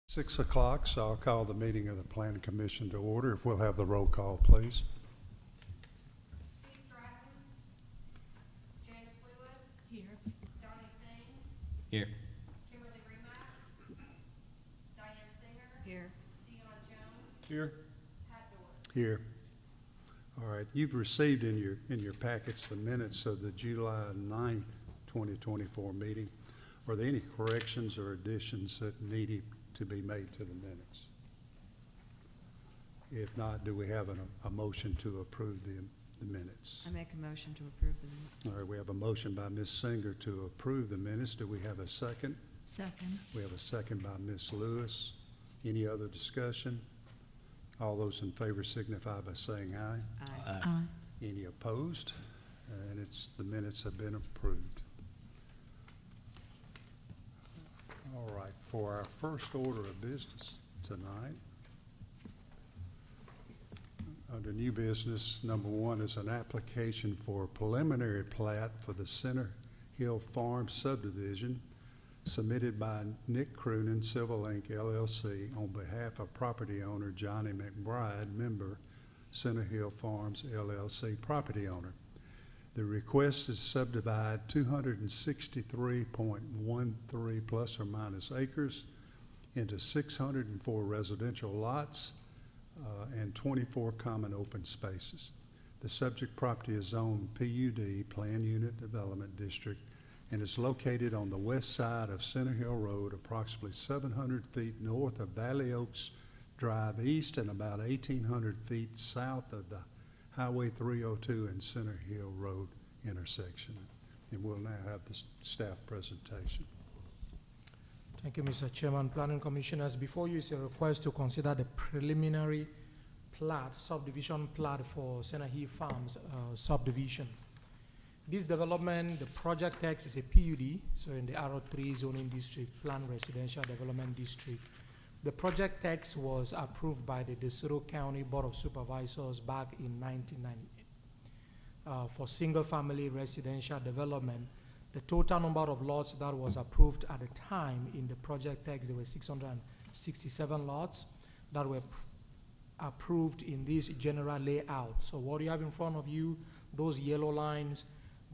6 o'clock, so I'll call the meeting of the Planning Commission to order. If we'll have the roll call, please. Steve Stratton. Janice Lewis. Here. Donnie Singh. Here. Kimberly Remack. Diane Singer. Here. Dion Jones. Here. Pat Dorr. Here. All right, you've received in your packets the minutes of the July 9th, 2024 meeting. Are there any corrections or additions that needed to be made to the minutes? If not, do we have a motion to approve the minutes? I make a motion to approve the minutes. All right, we have a motion by Ms. Singer to approve the minutes. Do we have a second? Second. We have a second by Ms. Lewis. Any other discussion? All those in favor signify by saying aye. Aye. Aye. Any opposed? And the minutes have been approved. All right, for our first order of business tonight, under new business, number 1 is an application for a preliminary plat for the Center Hill Farm subdivision submitted by Nick Croonan, Civil Inc. LLC, on behalf of property owner Johnny McBride, member Center Hill Farms LLC property owner. The request is to subdivide 263.13 plus or minus acres into 604 residential lots and 24 common open spaces. The subject property is zoned PUD, Planned Unit Development District, and is located on the west side of Center Hill Road, approximately 700 feet north of Valley Oaks Drive East and about 1,800 feet south of the Highway 302 and Center Hill Road intersection. And we'll now have the staff presentation. Thank you, Mr. Chairman. Planning Commissioners, before you is a request to consider the preliminary plat, subdivision plat for Center Hill Farms subdivision. This development, the project text is a PUD, so in the R3 zoning district, Planned Residential Development District. The project text was approved by the DeSoto County Board of Supervisors back in 1998 for single-family residential development. The total number of lots that was approved at the time in the project text, there were 667 lots that were approved in this general layout. So what you have in front of you, those yellow lines,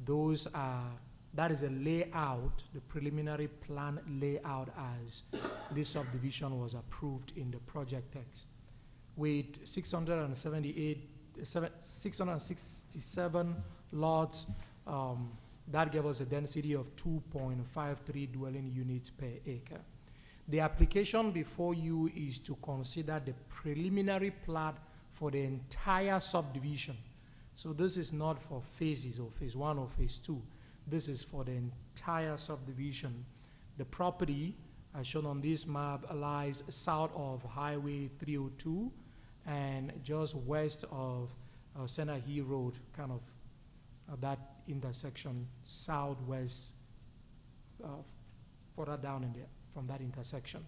those are, that is a layout, the preliminary plan layout as this subdivision was approved in the project text. With 667 lots, that gave us a density of 2.53 dwelling units per acre. The application before you is to consider the preliminary plat for the entire subdivision. So this is not for phases or phase 1 or phase 2. This is for the entire subdivision. The property, as shown on this map, lies south of Highway 302 and just west of Center Hill Road, kind of that intersection, southwest, further down in there from that intersection.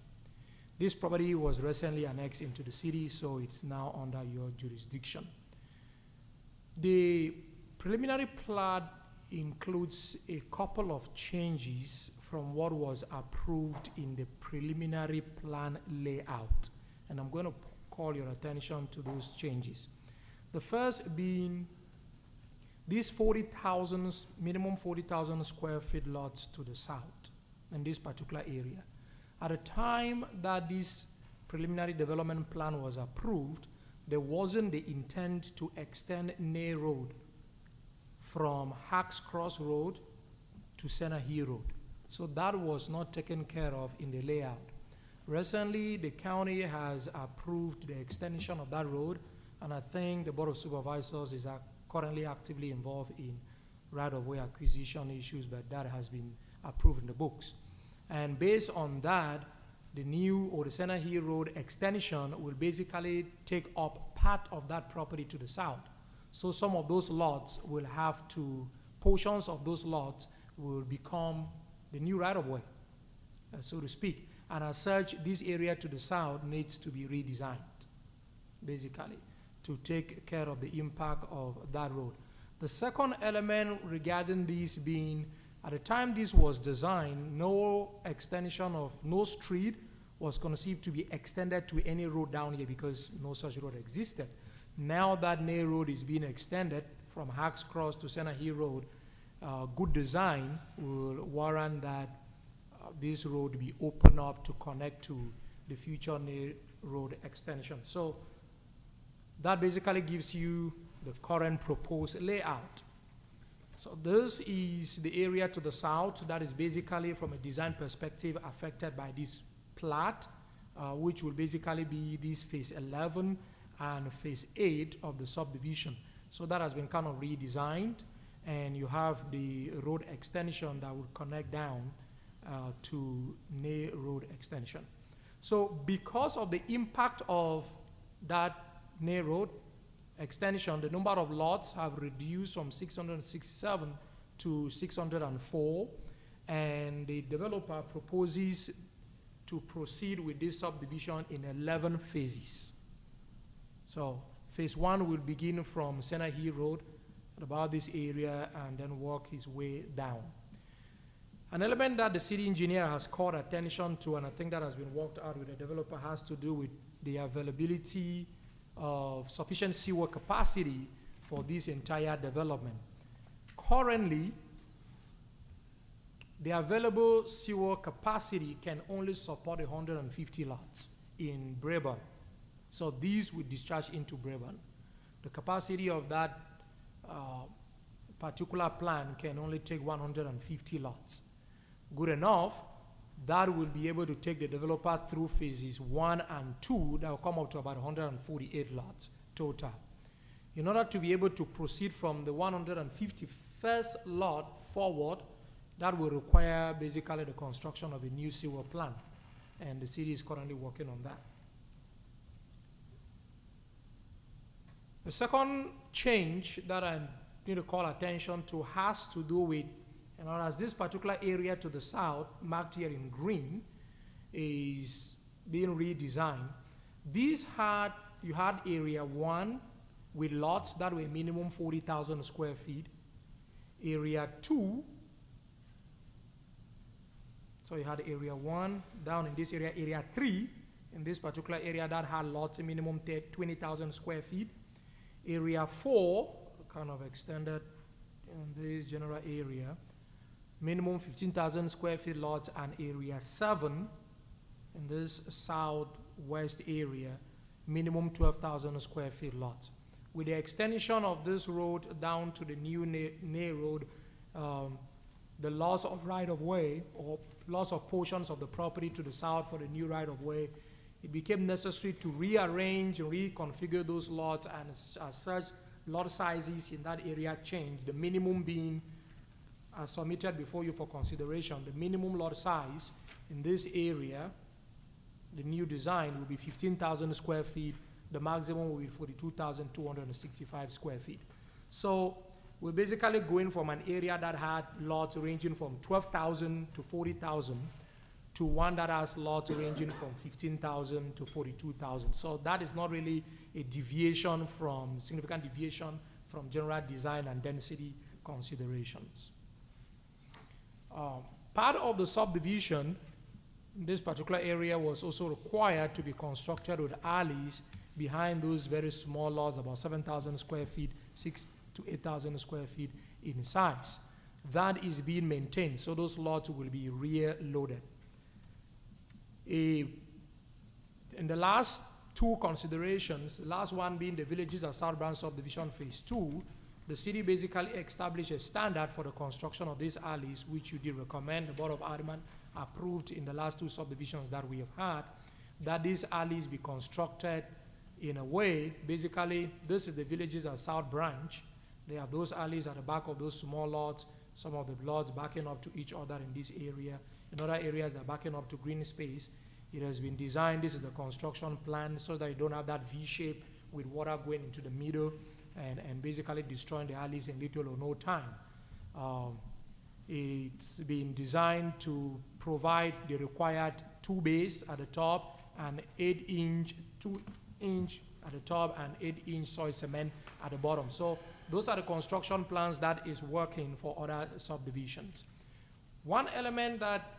This property was recently annexed into the city, so it's now under your jurisdiction. The preliminary plat includes a couple of changes from what was approved in the preliminary plan layout, and I'm going to call your attention to those changes. The first being these minimum 40,000 square feet lots to the south in this particular area. At the time that this preliminary development plan was approved, there wasn't the intent to extend Nay Road from Hacks Cross Road to Center Hill Road. So that was not taken care of in the layout. Recently, the county has approved the extension of that road, and I think the Board of Supervisors is currently actively involved in right-of-way acquisition issues, but that has been approved in the books. And based on that, the new or the Center Hill Road extension will basically take up part of that property to the south. So some of those lots will have to, portions of those lots will become the new right-of-way, so to speak. And as such, this area to the south needs to be redesigned, basically, to take care of the impact of that road. The second element regarding this being, at the time this was designed, no extension of, no street was conceived to be extended to any road down here because no such road existed. Now that Nay Road is being extended from Hacks Cross to Center Hill Road, good design will warrant that this road be opened up to connect to the future Nay Road extension. So that basically gives you the current proposed layout. So this is the area to the south that is basically from a design perspective affected by this plat, which will basically be this phase 11 and phase 8 of the subdivision. So that has been kind of redesigned, and you have the road extension that will connect down to Nay Road extension. So because of the impact of that Nay Road extension, the number of lots have reduced from 667 to 604, and the developer proposes to proceed with this subdivision in 11 phases. So phase 1 will begin from Center Hill Road at about this area and then work his way down. An element that the city engineer has called attention to, and I think that has been worked out with the developer, has to do with the availability of sufficient sewer capacity for this entire development. Currently, the available sewer capacity can only support 150 lots in Brabant. So these will discharge into Brabant. The capacity of that particular plan can only take 150 lots. Good enough, that will be able to take the developer through phases 1 and 2 that will come up to about 148 lots total. In order to be able to proceed from the 151st lot forward, that will require basically the construction of a new sewer plant, and the city is currently working on that. The second change that I need to call attention to has to do with, as this particular area to the south, marked here in green, is being redesigned. You had area 1 with lots that were minimum 40,000 square feet. Area 2, so you had area 1 down in this area. Area 3, in this particular area, that had lots minimum 20,000 square feet. Area 4, kind of extended in this general area, minimum 15,000 square feet lots, and area 7 in this southwest area, minimum 12,000 square feet lots. With the extension of this road down to the new Nay Road, the loss of right-of-way or loss of portions of the property to the south for the new right-of-way, it became necessary to rearrange and reconfigure those lots, and as such, lot sizes in that area changed, the minimum being submitted before you for consideration. The minimum lot size in this area, the new design, will be 15,000 square feet. The maximum will be 42,265 square feet. So we're basically going from an area that had lots ranging from 12,000 to 40,000 to one that has lots ranging from 15,000 to 42,000. So that is not really a significant deviation from general design and density considerations. Part of the subdivision in this particular area was also required to be constructed with alleys behind those very small lots, about 7,000 square feet, 6,000 to 8,000 square feet in size. That is being maintained, so those lots will be rear loaded. In the last two considerations, the last one being the Villages at South Branch Subdivision Phase 2, the city basically established a standard for the construction of these alleys, which you did recommend. The Board of Aldermen approved in the last two subdivisions that we have had, that these alleys be constructed in a way, basically, this is the Villages at South Branch. They have those alleys at the back of those small lots, some of the lots backing up to each other in this area. In other areas, they're backing up to green space. It has been designed, this is the construction plan, so that you don't have that V shape with water going into the middle and basically destroying the alleys in little or no time. It's been designed to provide the required 2 bays at the top and 2-inch at the top and 8-inch soil cement at the bottom. So those are the construction plans that is working for other subdivisions. One element that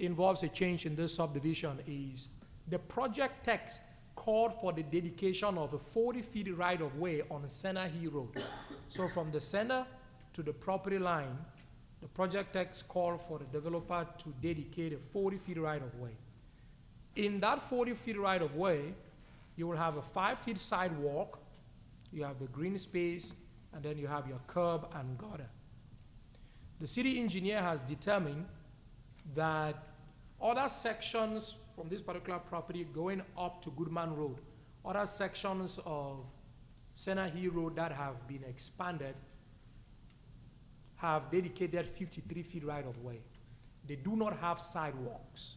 involves a change in this subdivision is the project text called for the dedication of a 40-feet right-of-way on Center Hill Road. So from the center to the property line, the project text called for the developer to dedicate a 40-feet right-of-way. In that 40-feet right-of-way, you will have a 5-feet sidewalk, you have the green space, and then you have your curb and gutter. The city engineer has determined that other sections from this particular property going up to Goodman Road, other sections of Center Hill Road that have been expanded have dedicated 53 feet right of way. They do not have sidewalks.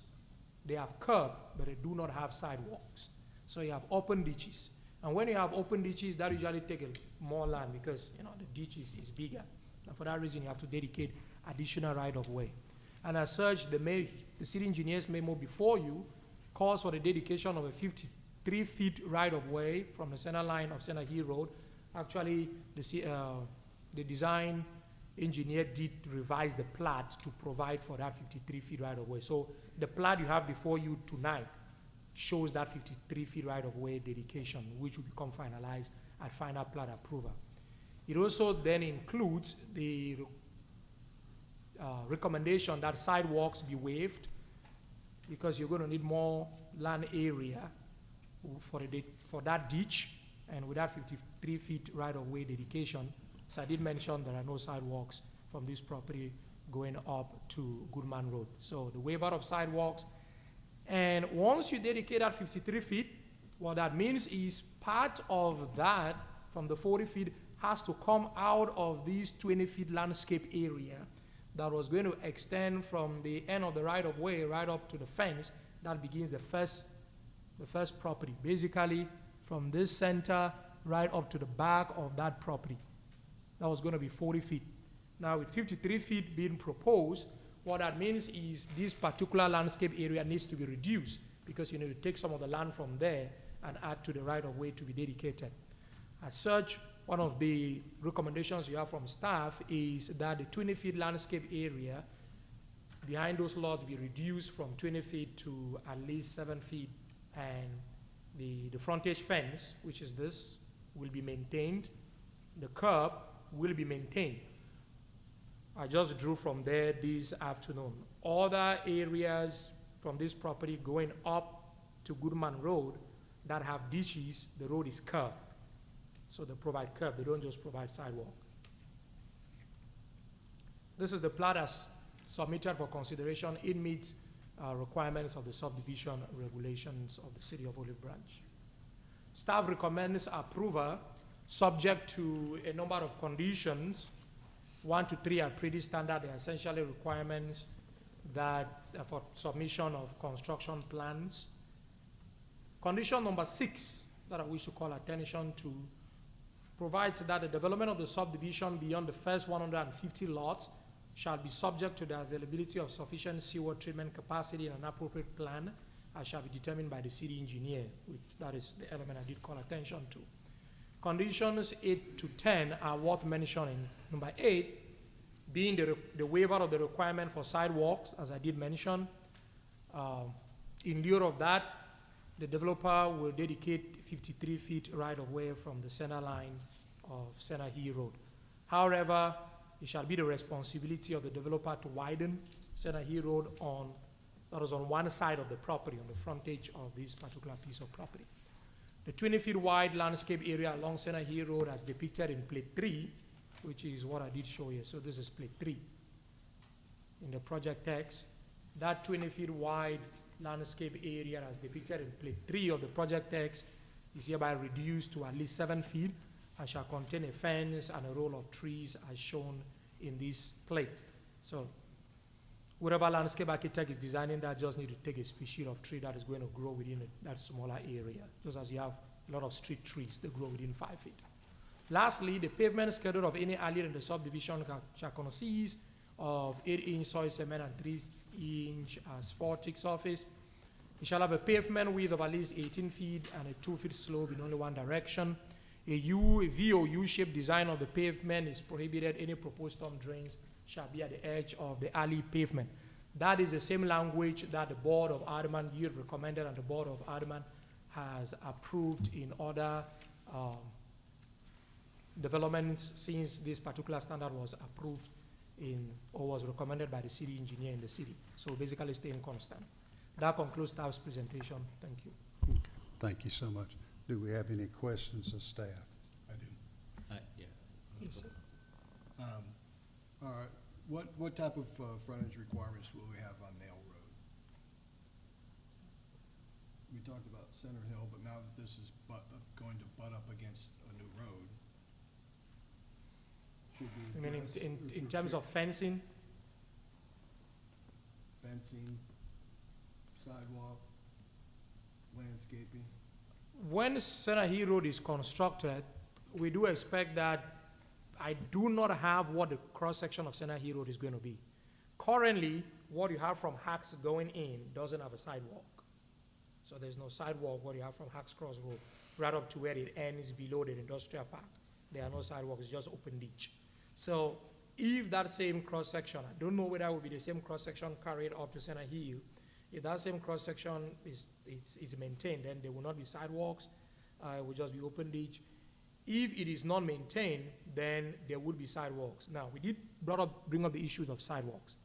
They have curb, but they do not have sidewalks. So you have open ditches. And when you have open ditches, that usually take more land because the ditch is bigger. And for that reason, you have to dedicate additional right of way. And as such, the city engineer's memo before you calls for the dedication of a 53 feet right of way from the center line of Center Hill Road. Actually, the design engineer did revise the plat to provide for that 53 feet right of way. So the plat you have before you tonight shows that 53 feet right of way dedication, which will become finalized at final plat approval. It also then includes the recommendation that sidewalks be waived because you're going to need more land area for that ditch, and with that 53 feet right of way dedication. So I did mention there are no sidewalks from this property going up to Goodman Road. So the waiver of sidewalks, and once you dedicate that 53 feet, what that means is part of that from the 40 feet has to come out of this 20 feet landscape area that was going to extend from the end of the right of way right up to the fence that begins the first property. Basically, from this center right up to the back of that property. That was going to be 40 feet. Now with 53 feet being proposed, what that means is this particular landscape area needs to be reduced because you need to take some of the land from there and add to the right of way to be dedicated. As such, one of the recommendations you have from staff is that the 20 feet landscape area behind those lots be reduced from 20 feet to at least 7 feet, and the frontage fence, which is this, will be maintained. The curb will be maintained. I just drew from there this afternoon. Other areas from this property going up to Goodman Road that have ditches, the road is curbed. So they provide curb, they don't just provide sidewalk. This is the plat as submitted for consideration. It meets requirements of the subdivision regulations of the city of Olive Branch. Staff recommends approval subject to a number of conditions. 1 to 3 are pretty standard. They are essentially requirements that for submission of construction plans. Condition number 6 that I wish to call attention to provides that the development of the subdivision beyond the first 150 lots shall be subject to the availability of sufficient sewer treatment capacity and an appropriate plan as shall be determined by the city engineer, which that is the element I did call attention to. Conditions 8 to 10 are worth mentioning. Number 8 being the waiver of the requirement for sidewalks, as I did mention. In lieu of that, the developer will dedicate 53 feet right of way from the center line of Center Hill Road. However, it shall be the responsibility of the developer to widen Center Hill Road on one side of the property, on the frontage of this particular piece of property. The 20 feet wide landscape area along Center Hill Road as depicted in plate 3, which is what I did show here. So this is plate 3 in the project text. That 20 feet wide landscape area as depicted in plate 3 of the project text is hereby reduced to at least 7 feet and shall contain a fence and a row of trees as shown in this plate. So whatever landscape architect is designing that just need to take a species of tree that is going to grow within that smaller area. Just as you have a lot of street trees, they grow within 5 feet. Lastly, the pavement schedule of any alley in the subdivision shall consist of 8-inch soil cement and 3-inch asphalt surface. It shall have a pavement width of at least 18 feet and a 2-foot slope in only one direction. A V or U-shaped design of the pavement is prohibited. Any proposed storm drains shall be at the edge of the alley pavement. That is the same language that the Board of Alderman, you had recommended, and the Board of Alderman has approved in other developments since this particular standard was approved or was recommended by the city engineer in the city. So basically staying constant. That concludes staff's presentation. Thank you. Thank you so much. Do we have any questions of staff? I do. Yeah. Yes, sir. All right, what type of frontage requirements will we have on Nail Road? We talked about Center Hill, but now that this is going to butt up against a new road, should we I mean, address- in or should terms we- of fencing, fencing, sidewalk, landscaping? when Center Hill Road is constructed, we do expect that I do not have what the cross-section of Center Hill Road is going to be. Currently, what you have from Hacks going in doesn't have a sidewalk. So there's no sidewalk what you have from Hacks Cross Road right up to where it ends below the industrial park. There are no sidewalks, it's just open ditch. So if that same cross-section, I don't know whether it will be the same cross-section carried up to Center Hill. If that same cross-section is maintained, then there will not be sidewalks, it will just be open ditch. If it is not maintained, then there would be sidewalks. Now, we did bring up the issues of sidewalks.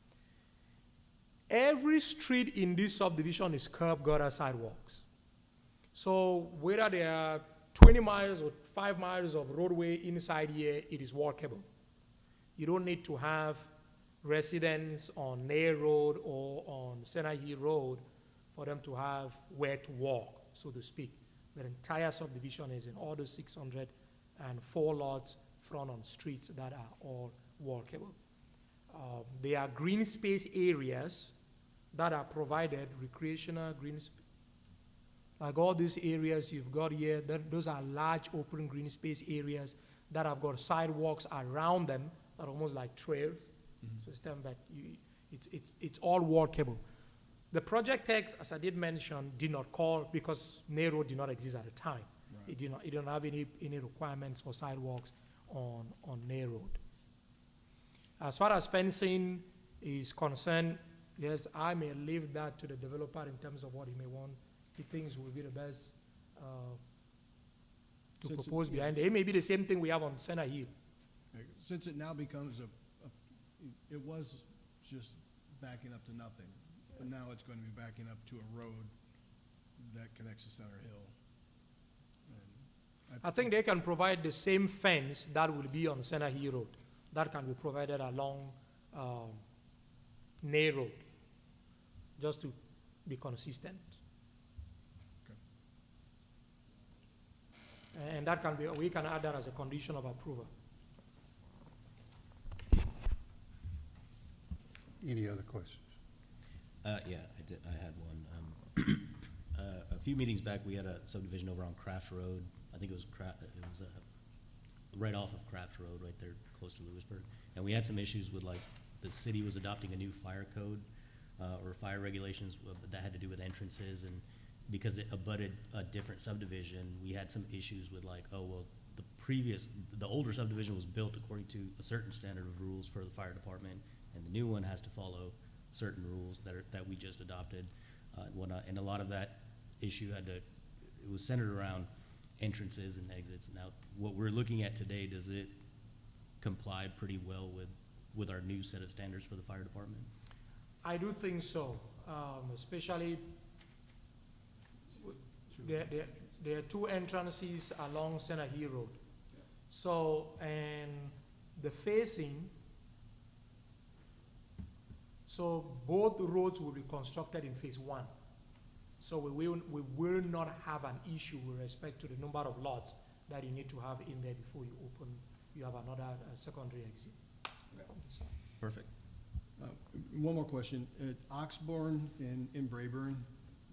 Every street in this subdivision is curb gutter sidewalks. So whether there are 20 miles or 5 miles of roadway inside here, it is walkable. You don't need to have residents on Nair Road or on Center Hill Road for them to have where to walk, so to speak. The entire subdivision is in all the 604 lots front on streets that are all walkable. There are green space areas that are provided, recreational green space. Like all these areas you've got here, those are large open green space areas that have got sidewalks around them that are almost like trails system, but it's all walkable. The project text, as I did mention, did not call because Nair Road did not exist at the time. Right. It didn't have any requirements for sidewalks on Nair Road. As far as fencing is concerned, yes, I may leave that to the developer in terms of what he may want. He thinks will be the best to Since it- propose behind yes. it. It may be the same thing we have on Center Hill. Since it now becomes it was just backing up to nothing, but now it's going to be backing up to a road that connects to Center Hill. And I think they can provide the same fence that will be on Center Hill Road. That can be provided along Nair Road, just to be consistent. And that can be, we can add that as a condition of approval. Any other questions? Yeah, I had one. A few meetings back, we had a subdivision over on Craft Road. I think it was right off of Craft Road, right there, close to Lewisburg. And we had some issues with, like, the city was adopting a new fire code, or fire regulations that had to do with entrances, and because it abutted a different subdivision, we had some issues with, like, oh, well, the older subdivision was built according to a certain standard of rules for the fire department, and the new one has to follow certain rules that we just adopted, and whatnot. And a lot of that issue it was centered around entrances and exits. Now, what we're looking at today, does it comply pretty well with our new set of standards for the fire department? I do think so, especially there are two entrances along Center Hill Road. So, and the facing, so both roads will be constructed in phase one. So we will not have an issue with respect to the number of lots that you need to have in there before you have another secondary exit. Perfect. one more question. At Oxbourne in Brayburn,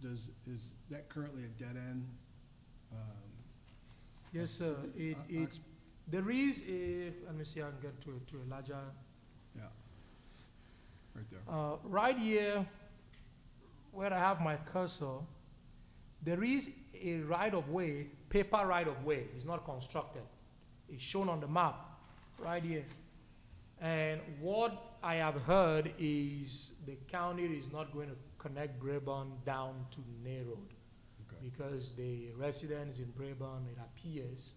is that currently a dead end? Yes, sir. Ox- There is a, let me see, I can get to a larger, Yeah, right there. right here, where I have my cursor, there is a right-of-way, paper right-of-way. It's not constructed. It's shown on the map, right here. And what I have heard is the county is not going to connect Braeburn down to Nay Road Okay. because the residents in Braeburn, it appears,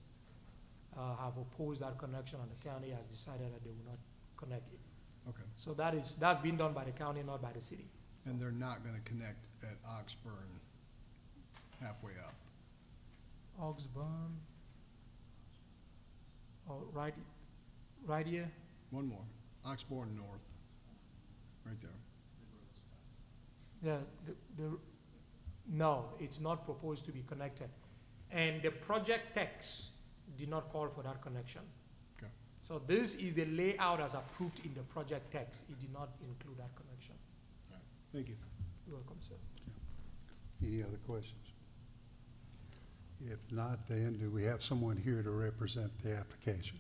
have opposed that connection, and the county has decided that they will not connect it. Okay. So that's been done by the county, not by the city. And they're not gonna connect at Oxburn halfway up? Oxburn, oh, right here. One more, Oxbourne North, right there. Yeah, no, it's not proposed to be connected. And the project text did not call for that connection. Okay. So this is the layout as approved in the project text. It did not include that connection. All right. Thank you. You're welcome, sir. Any other questions? If not, then do we have someone here to represent the application?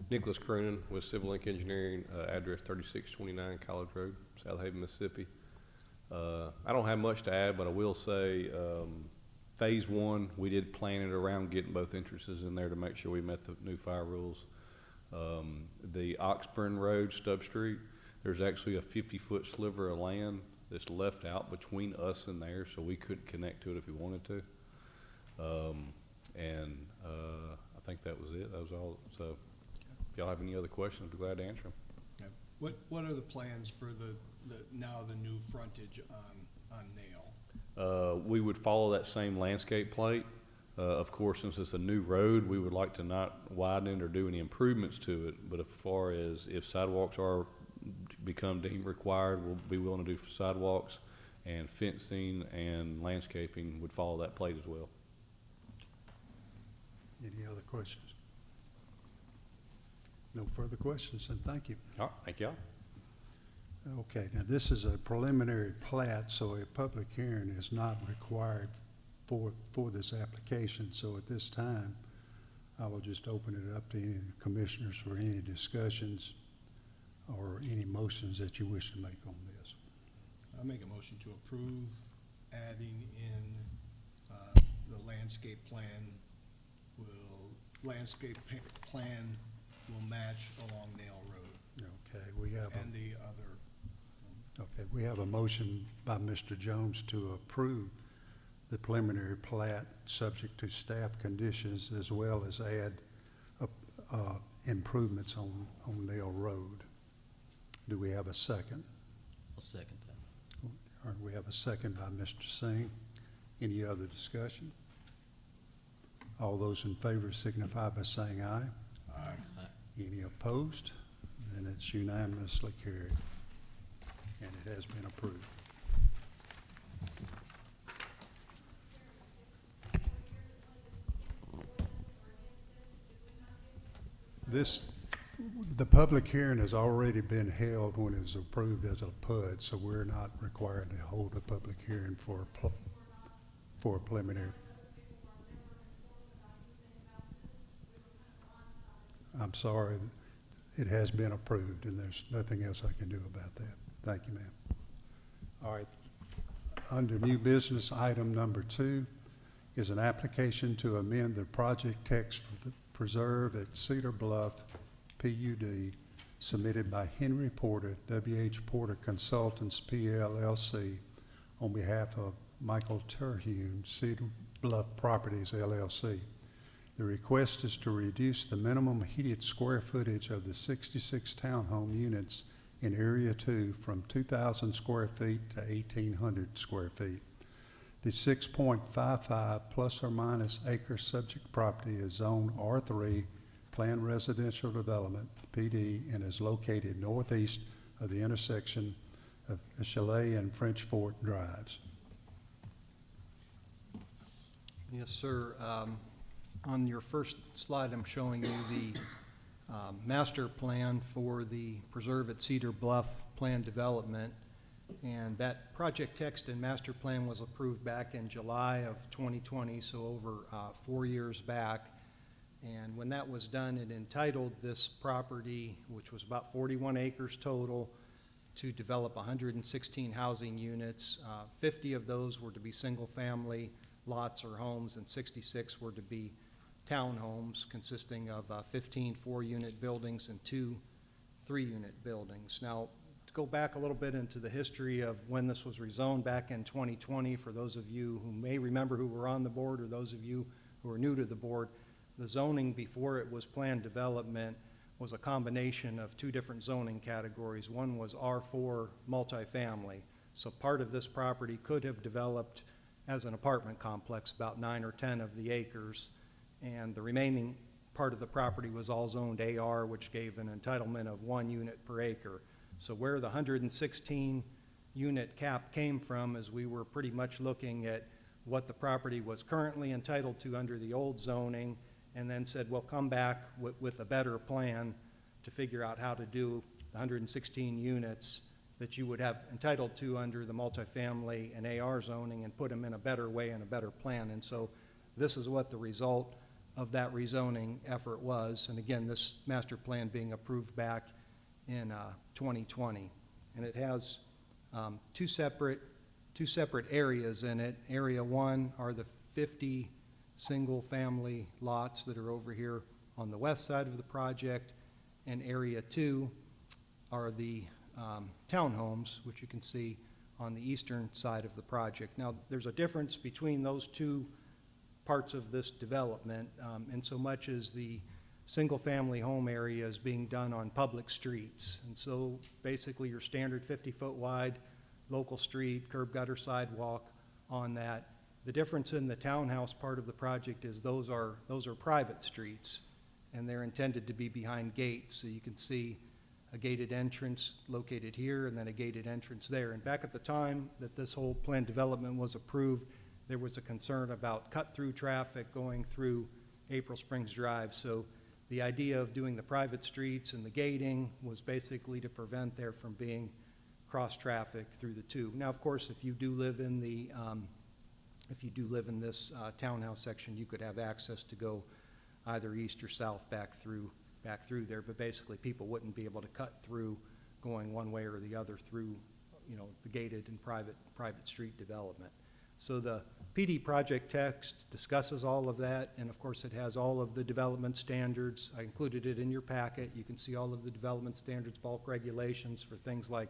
Nicholas Croonin with Civil Link Engineering, address 3629 College Road, South Haven, Mississippi. I don't have much to add, but I will say phase one, we did plan it around getting both entrances in there to make sure we met the new fire rules. The Oxburn Road, Stubb Street, there's actually a 50-foot sliver of land that's left out between us and there, so we couldn't connect to it if we wanted to. I think that was it. That was all. So if y'all have any other questions, I'd be glad to answer them. Yeah. What are the plans for the new frontage on Nail? We would follow that same landscape plate. Of course, since it's a new road, we would like to not widen it or do any improvements to it. But as far as if sidewalks become deemed required, we'll be willing to do sidewalks, and fencing and landscaping would follow that plate as well. Any other questions? No further questions, and thank you. All right, thank y'all. Okay, now this is a preliminary plat, so a public hearing is not required for this application. So at this time, I will just open it up to any of the commissioners for any discussions or any motions that you wish to make on this. I make a motion to approve adding in the landscape plan will match along Nail Road Okay, we have and the other. we have a motion by Mr. Jones to approve the preliminary plat, subject to staff conditions, as well as add improvements on Nail Road. Do we have a second? I'll second that. All right, we have a second by Mr. Singh. Any other discussion? All those in favor signify by saying aye. Aye. Any opposed? Then it's unanimously carried, and it has been approved. The public hearing has already been held when it was approved as a PUD, so we're not required to hold a public hearing for a preliminary. I'm sorry, it has been approved, and there's nothing else I can do about that. Thank you, ma'am. All right, under new business, item number 2 is an application to amend the project text for the preserve at Cedar Bluff PUD submitted by Henry Porter, W.H. Porter Consultants, PLLC, on behalf of Michael Terhune, Cedar Bluff Properties, LLC. The request is to reduce the minimum heated square footage of the 66 townhome units in Area 2 from 2,000 square feet to 1,800 square feet. The 6.55 plus or minus acre subject property is zone R3, Planned Residential Development, PD, and is located northeast of the intersection of Chalet and French Fort Drives. Yes, sir. On your first slide, I'm showing you the master plan for the Preserve at Cedar Bluff Plan Development. And that project text and master plan was approved back in July of 2020, so over 4 years back. And when that was done, it entitled this property, which was about 41 acres total, to develop 116 housing units. 50 of those were to be single family, lots or homes, and 66 were to be townhomes consisting of 15 4-unit buildings and 2 3-unit buildings. Now, to go back a little bit into the history of when this was rezoned back in 2020, for those of you who may remember who were on the board or those of you who are new to the board, the zoning before it was planned development was a combination of 2 different zoning categories. One was R4 multifamily. So part of this property could have developed as an apartment complex, about 9 or 10 of the acres, and the remaining part of the property was all zoned AR, which gave an entitlement of 1 unit per acre. So where the 116 unit cap came from is we were pretty much looking at what the property was currently entitled to under the old zoning, and then said, we'll come back with a better plan to figure out how to do the 116 units that you would have entitled to under the multifamily and AR zoning and put them in a better way and a better plan. And so this is what the result of that rezoning effort was. And again, this master plan being approved back in 2020. And it has two separate areas in it. Area 1 are the 50 single-family lots that are over here on the west side of the project, and Area 2 are the townhomes, which you can see on the eastern side of the project. Now, there's a difference between those 2 parts of this development, in so much as the single-family home area is being done on public streets. And so basically your standard 50-foot wide local street, curb gutter sidewalk on that. The difference in the townhouse part of the project is those are private streets, and they're intended to be behind gates. So you can see a gated entrance located here and then a gated entrance there. And back at the time that this whole planned development was approved, there was a concern about cut-through traffic going through April Springs Drive. So the idea of doing the private streets and the gating was basically to prevent there from being cross-traffic through the 2. Now, of course, if you do live in the this townhouse section, you could have access to go either east or south back through there, but basically people wouldn't be able to cut through going one way or the other through, the gated and private street development. So the PD project text discusses all of that, and of course it has all of the development standards. I included it in your packet. You can see all of the development standards, bulk regulations for things like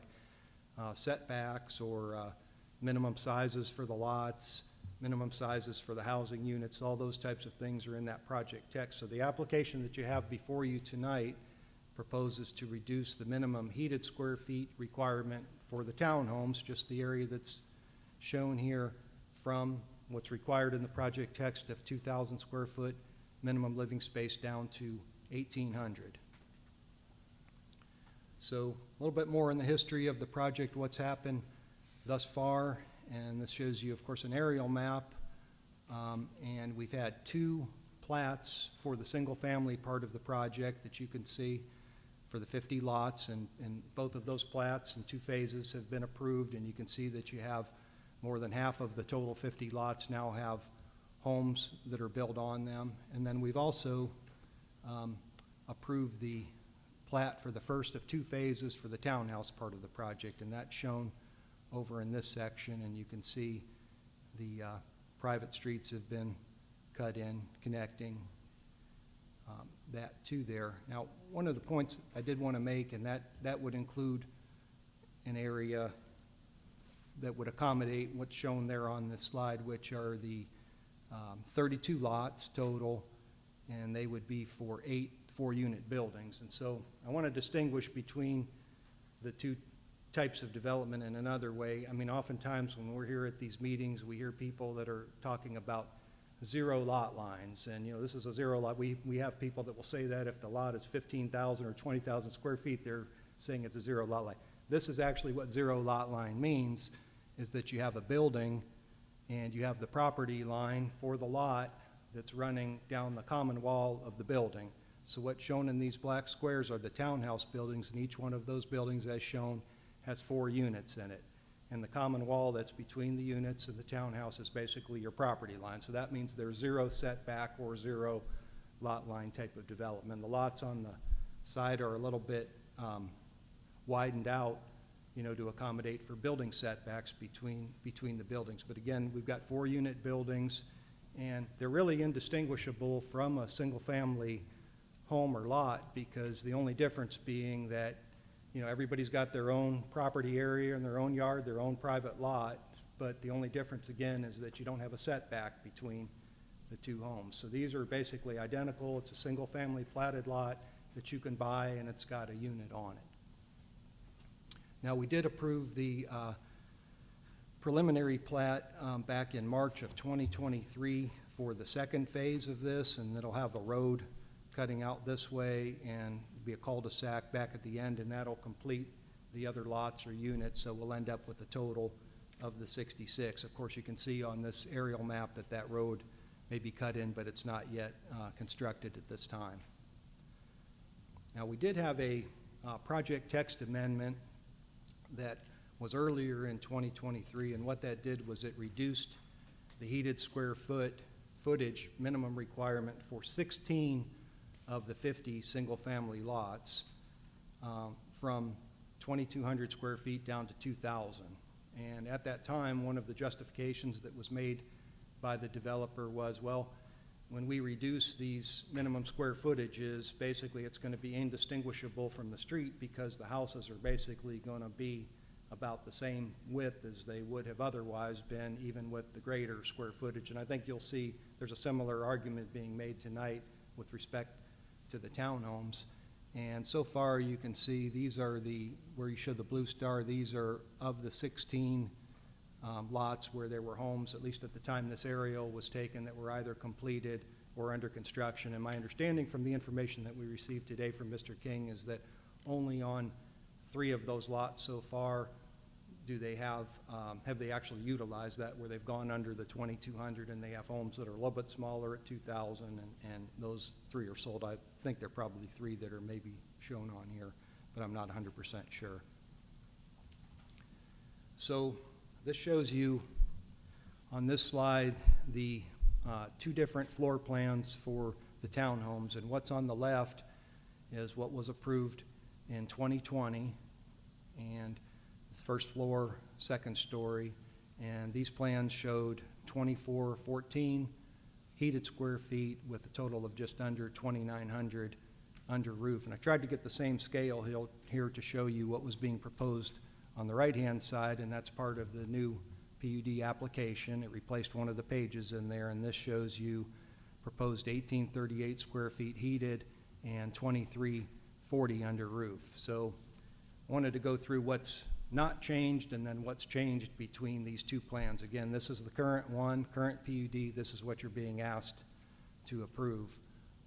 setbacks or minimum sizes for the lots, minimum sizes for the housing units. All those types of things are in that project text. So the application that you have before you tonight proposes to reduce the minimum heated square feet requirement for the townhomes, just the area that's shown here, from what's required in the project text of 2,000 square foot minimum living space down to 1,800. So a little bit more in the history of the project, what's happened thus far. And this shows you, of course, an aerial map. And we've had 2 plats for the single-family part of the project that you can see for the 50 lots. And both of those plats in 2 phases have been approved. And you can see that you have more than half of the total 50 lots now have homes that are built on them. And then we've also approved the plat for the first of 2 phases for the townhouse part of the project. And that's shown over in this section, and you can see the private streets have been cut in, connecting that to there. Now, one of the points I did want to make, and that would include an area that would accommodate what's shown there on this slide, which are the 32 lots total, and they would be for 8 4-unit buildings. And so I want to distinguish between the 2 types of development in another way. I mean, oftentimes when we're here at these meetings, we hear people that are talking about 0 lot lines, and this is a 0 lot. We have people that will say that if the lot is 15,000 or 20,000 square feet, they're saying it's a 0 lot line. This is actually what 0 lot line means, is that you have a building and you have the property line for the lot that's running down the common wall of the building. So what's shown in these black squares are the townhouse buildings, and each one of those buildings, as shown, has 4 units in it. And the common wall that's between the units and the townhouse is basically your property line. So that means there's 0 setback or 0 lot line type of development. The lots on the side are a little bit widened out to accommodate for building setbacks between the buildings. But again, we've got 4-unit buildings, and they're really indistinguishable from a single-family home or lot, because the only difference being that, everybody's got their own property area and their own yard, their own private lot, but the only difference, again, is that you don't have a setback between the two homes. So these are basically identical. It's a single-family platted lot that you can buy, and it's got a unit on it. Now, we did approve the preliminary plat back in March of 2023 for the second phase of this, and it'll have a road cutting out this way and be a cul-de-sac back at the end, and that'll complete the other lots or units, so we'll end up with a total of the 66. Of course, you can see on this aerial map that that road may be cut in, but it's not yet constructed at this time. Now, we did have a project text amendment that was earlier in 2023, and what that did was it reduced the heated square footage minimum requirement for 16 of the 50 single-family lots from 2,200 square feet down to 2,000. And at that time, one of the justifications that was made by the developer was, well, when we reduce these minimum square footages, basically it's going to be indistinguishable from the street, because the houses are basically going to be about the same width as they would have otherwise been, even with the greater square footage. And I think you'll see there's a similar argument being made tonight with respect to the townhomes. And so far, you can see these are where you show the blue star, these are of the 16 lots where there were homes, at least at the time this aerial was taken, that were either completed or under construction. And my understanding from the information that we received today from Mr. King is that only on 3 of those lots so far do they have they actually utilized that, where they've gone under the 2,200, and they have homes that are a little bit smaller at 2,000, and those 3 are sold. I think there are probably 3 that are maybe shown on here, but I'm not 100% sure. So this shows you on this slide the 2 different floor plans for the townhomes, and what's on the left is what was approved in 2020, and it's first floor, second story, and these plans showed 2,414 heated square feet with a total of just under 2,900 under roof. And I tried to get the same scale here to show you what was being proposed on the right-hand side, and that's part of the new PUD application. It replaced one of the pages in there, and this shows you proposed 1,838 square feet heated and 2,340 under roof. So I wanted to go through what's not changed and then what's changed between these 2 plans. Again, this is the current one, current PUD. This is what you're being asked to approve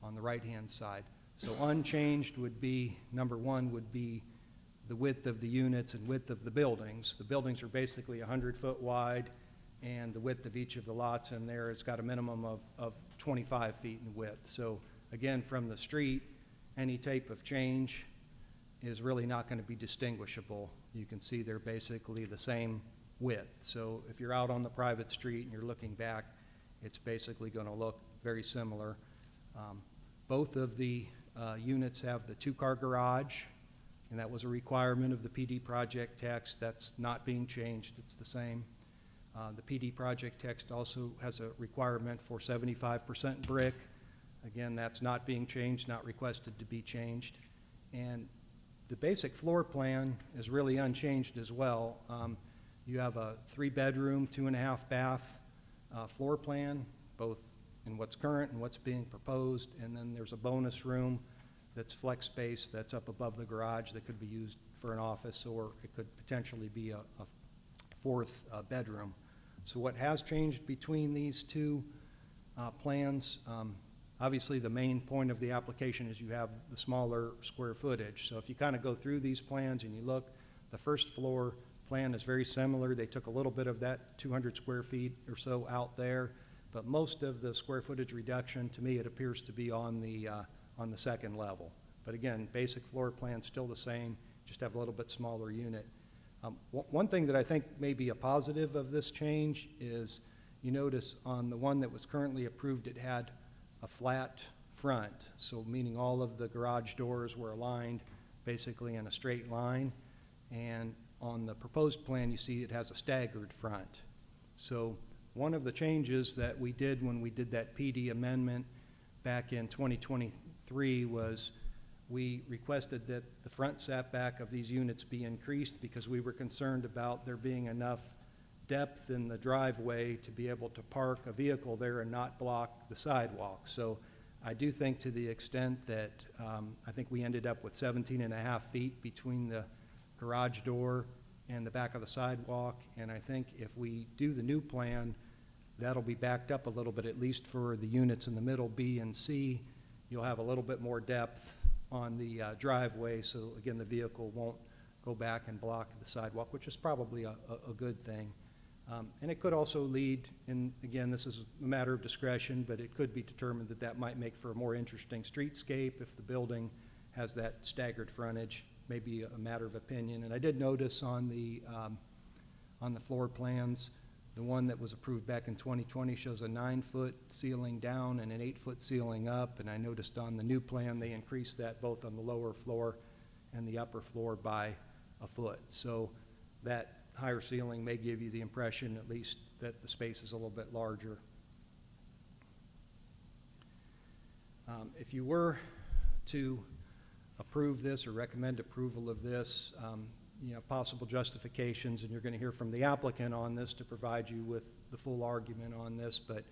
on the right-hand side. So unchanged would be, number 1 would be the width of the units and width of the buildings. The buildings are basically 100-foot wide, and the width of each of the lots in there has got a minimum of 25 feet in width. So again, from the street, any type of change is really not going to be distinguishable. You can see they're basically the same width. So if you're out on the private street and you're looking back, it's basically going to look very similar. Both of the units have the 2-car garage, and that was a requirement of the PD project text. That's not being changed. It's the same. The PD project text also has a requirement for 75% brick. Again, that's not being changed, not requested to be changed. And the basic floor plan is really unchanged as well. You have a 3-bedroom, 2.5 bath floor plan, both in what's current and what's being proposed, and then there's a bonus room that's flex space that's up above the garage that could be used for an office, or it could potentially be a 4th bedroom. So what has changed between these 2 plans, obviously the main point of the application is you have the smaller square footage. So if you kind of go through these plans and you look, the first floor plan is very similar. They took a little bit of that 200 square feet or so out there, but most of the square footage reduction, to me, it appears to be on the second level. But again, basic floor plan still the same, just have a little bit smaller unit. One thing that I think may be a positive of this change is, you notice on the one that was currently approved, it had a flat front, so meaning all of the garage doors were aligned basically in a straight line. And on the proposed plan, you see it has a staggered front. So one of the changes that we did when we did that PD amendment back in 2023 was we requested that the front setback of these units be increased because we were concerned about there being enough depth in the driveway to be able to park a vehicle there and not block the sidewalk. So I do think to the extent that I think we ended up with 17.5 feet between the garage door and the back of the sidewalk, and I think if we do the new plan, that'll be backed up a little bit, at least for the units in the middle, B and C. You'll have a little bit more depth on the driveway, so again, the vehicle won't go back and block the sidewalk, which is probably a good thing. And it could also lead, and again, this is a matter of discretion, but it could be determined that that might make for a more interesting streetscape if the building has that staggered frontage, maybe a matter of opinion. And I did notice on the floor plans, the one that was approved back in 2020 shows a 9-foot ceiling down and an 8-foot ceiling up, and I noticed on the new plan, they increased that both on the lower floor and the upper floor by a foot. So that higher ceiling may give you the impression, at least, that the space is a little bit larger. If you were to approve this or recommend approval of this, you have possible justifications, and you're going to hear from the applicant on this to provide you with the full argument on this, but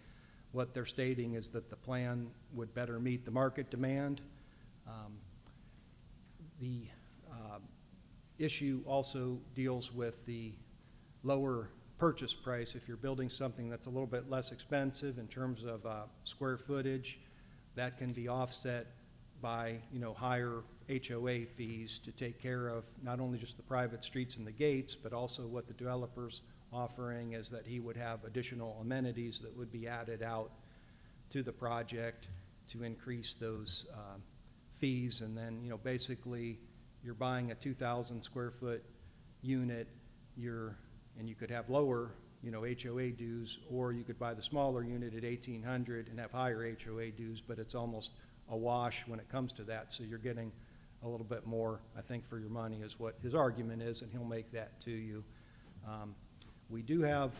what they're stating is that the plan would better meet the market demand. The issue also deals with the lower purchase price. If you're building something that's a little bit less expensive in terms of square footage, that can be offset by, you know, higher HOA fees to take care of not only just the private streets and the gates, but also what the developer's offering is that he would have additional amenities that would be added out to the project to increase those fees. And then, you know, basically you're buying a 2,000 square foot unit, and you could have lower, you know, HOA dues, or you could buy the smaller unit at 1,800 and have higher HOA dues, but it's almost a wash when it comes to that. So you're getting a little bit more, I think, for your money is what his argument is, and he'll make that to you. We do have,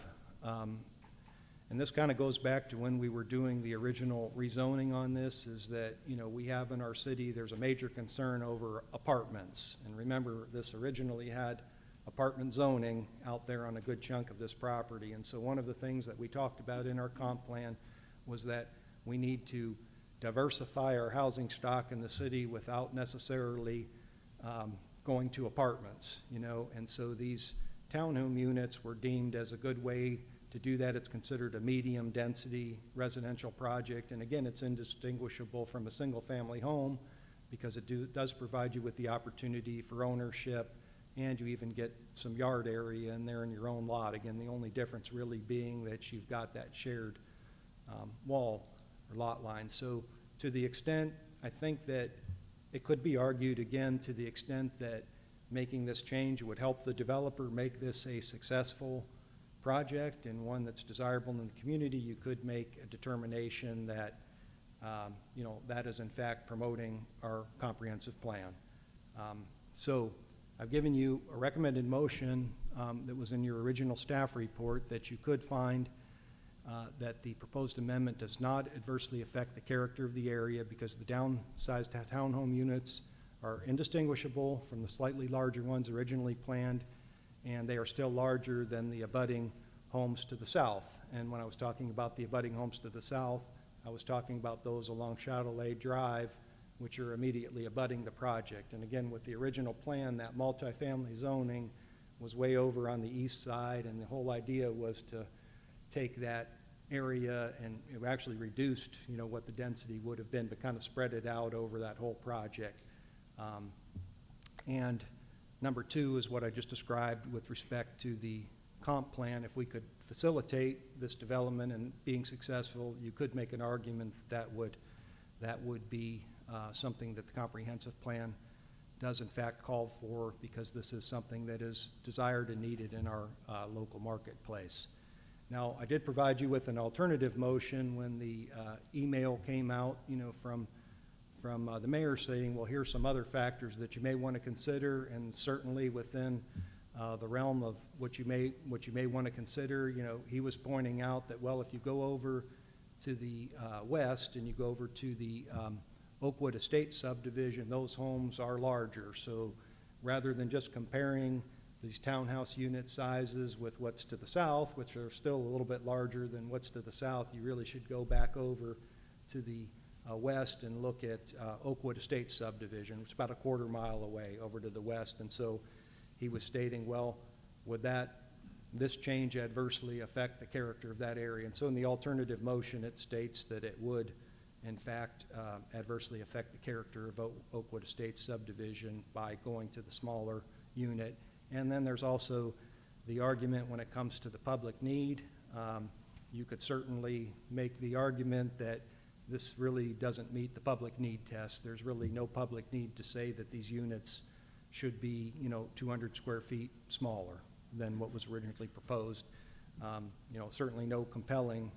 and this kind of goes back to when we were doing the original rezoning on this, is that, you know, we have in our city, there's a major concern over apartments. And remember, this originally had apartment zoning out there on a good chunk of this property. And so one of the things that we talked about in our comp plan was that we need to diversify our housing stock in the city without necessarily going to apartments, you know. And so these townhome units were deemed as a good way to do that. It's considered a medium density residential project. And again, it's indistinguishable from a single family home because it does provide you with the opportunity for ownership, and you even get some yard area in there in your own lot. Again, the only difference really being that you've got that shared wall or lot line. So to the extent, I think that it could be argued again, to the extent that making this change would help the developer make this a successful project and one that's desirable in the community, you could make a determination that, you know, that is in fact promoting our comprehensive plan. So I've given you a recommended motion that was in your original staff report that you could find that the proposed amendment does not adversely affect the character of the area because the downsized townhome units are indistinguishable from the slightly larger ones originally planned, and they are still larger than the abutting homes to the south. And when I was talking about the abutting homes to the south, I was talking about those along Chatelet Drive, which are immediately abutting the project. And again, with the original plan, that multifamily zoning was way over on the east side, and the whole idea was to take that area and it actually reduced, you know, what the density would have been, but kind of spread it out over that whole project. And number two is what I just described with respect to the comp plan. If we could facilitate this development and being successful, you could make an argument that would be something that the comprehensive plan does in fact call for, because this is something that is desired and needed in our local marketplace. Now, I did provide you with an alternative motion when the email came out, you know, from the mayor saying, well, here's some other factors that you may want to consider, and certainly within the realm of what you may want to consider. You know, he was pointing out that, well, if you go over to the west and you go over to the Oakwood Estates subdivision, those homes are larger. So rather than just comparing these townhouse unit sizes with what's to the south, which are still a little bit larger than what's to the south, you really should go back over to the west and look at Oakwood Estates subdivision, which is about a quarter mile away over to the west. And so he was stating, well, would this change adversely affect the character of that area? And so in the alternative motion, it states that it would, in fact, adversely affect the character of Oakwood Estates subdivision by going to the smaller unit. And then there's also the argument when it comes to the public need. You could certainly make the argument that this really doesn't meet the public need test. There's really no public need to say that these units should be, 200 square feet smaller than what was originally proposed. Certainly no compelling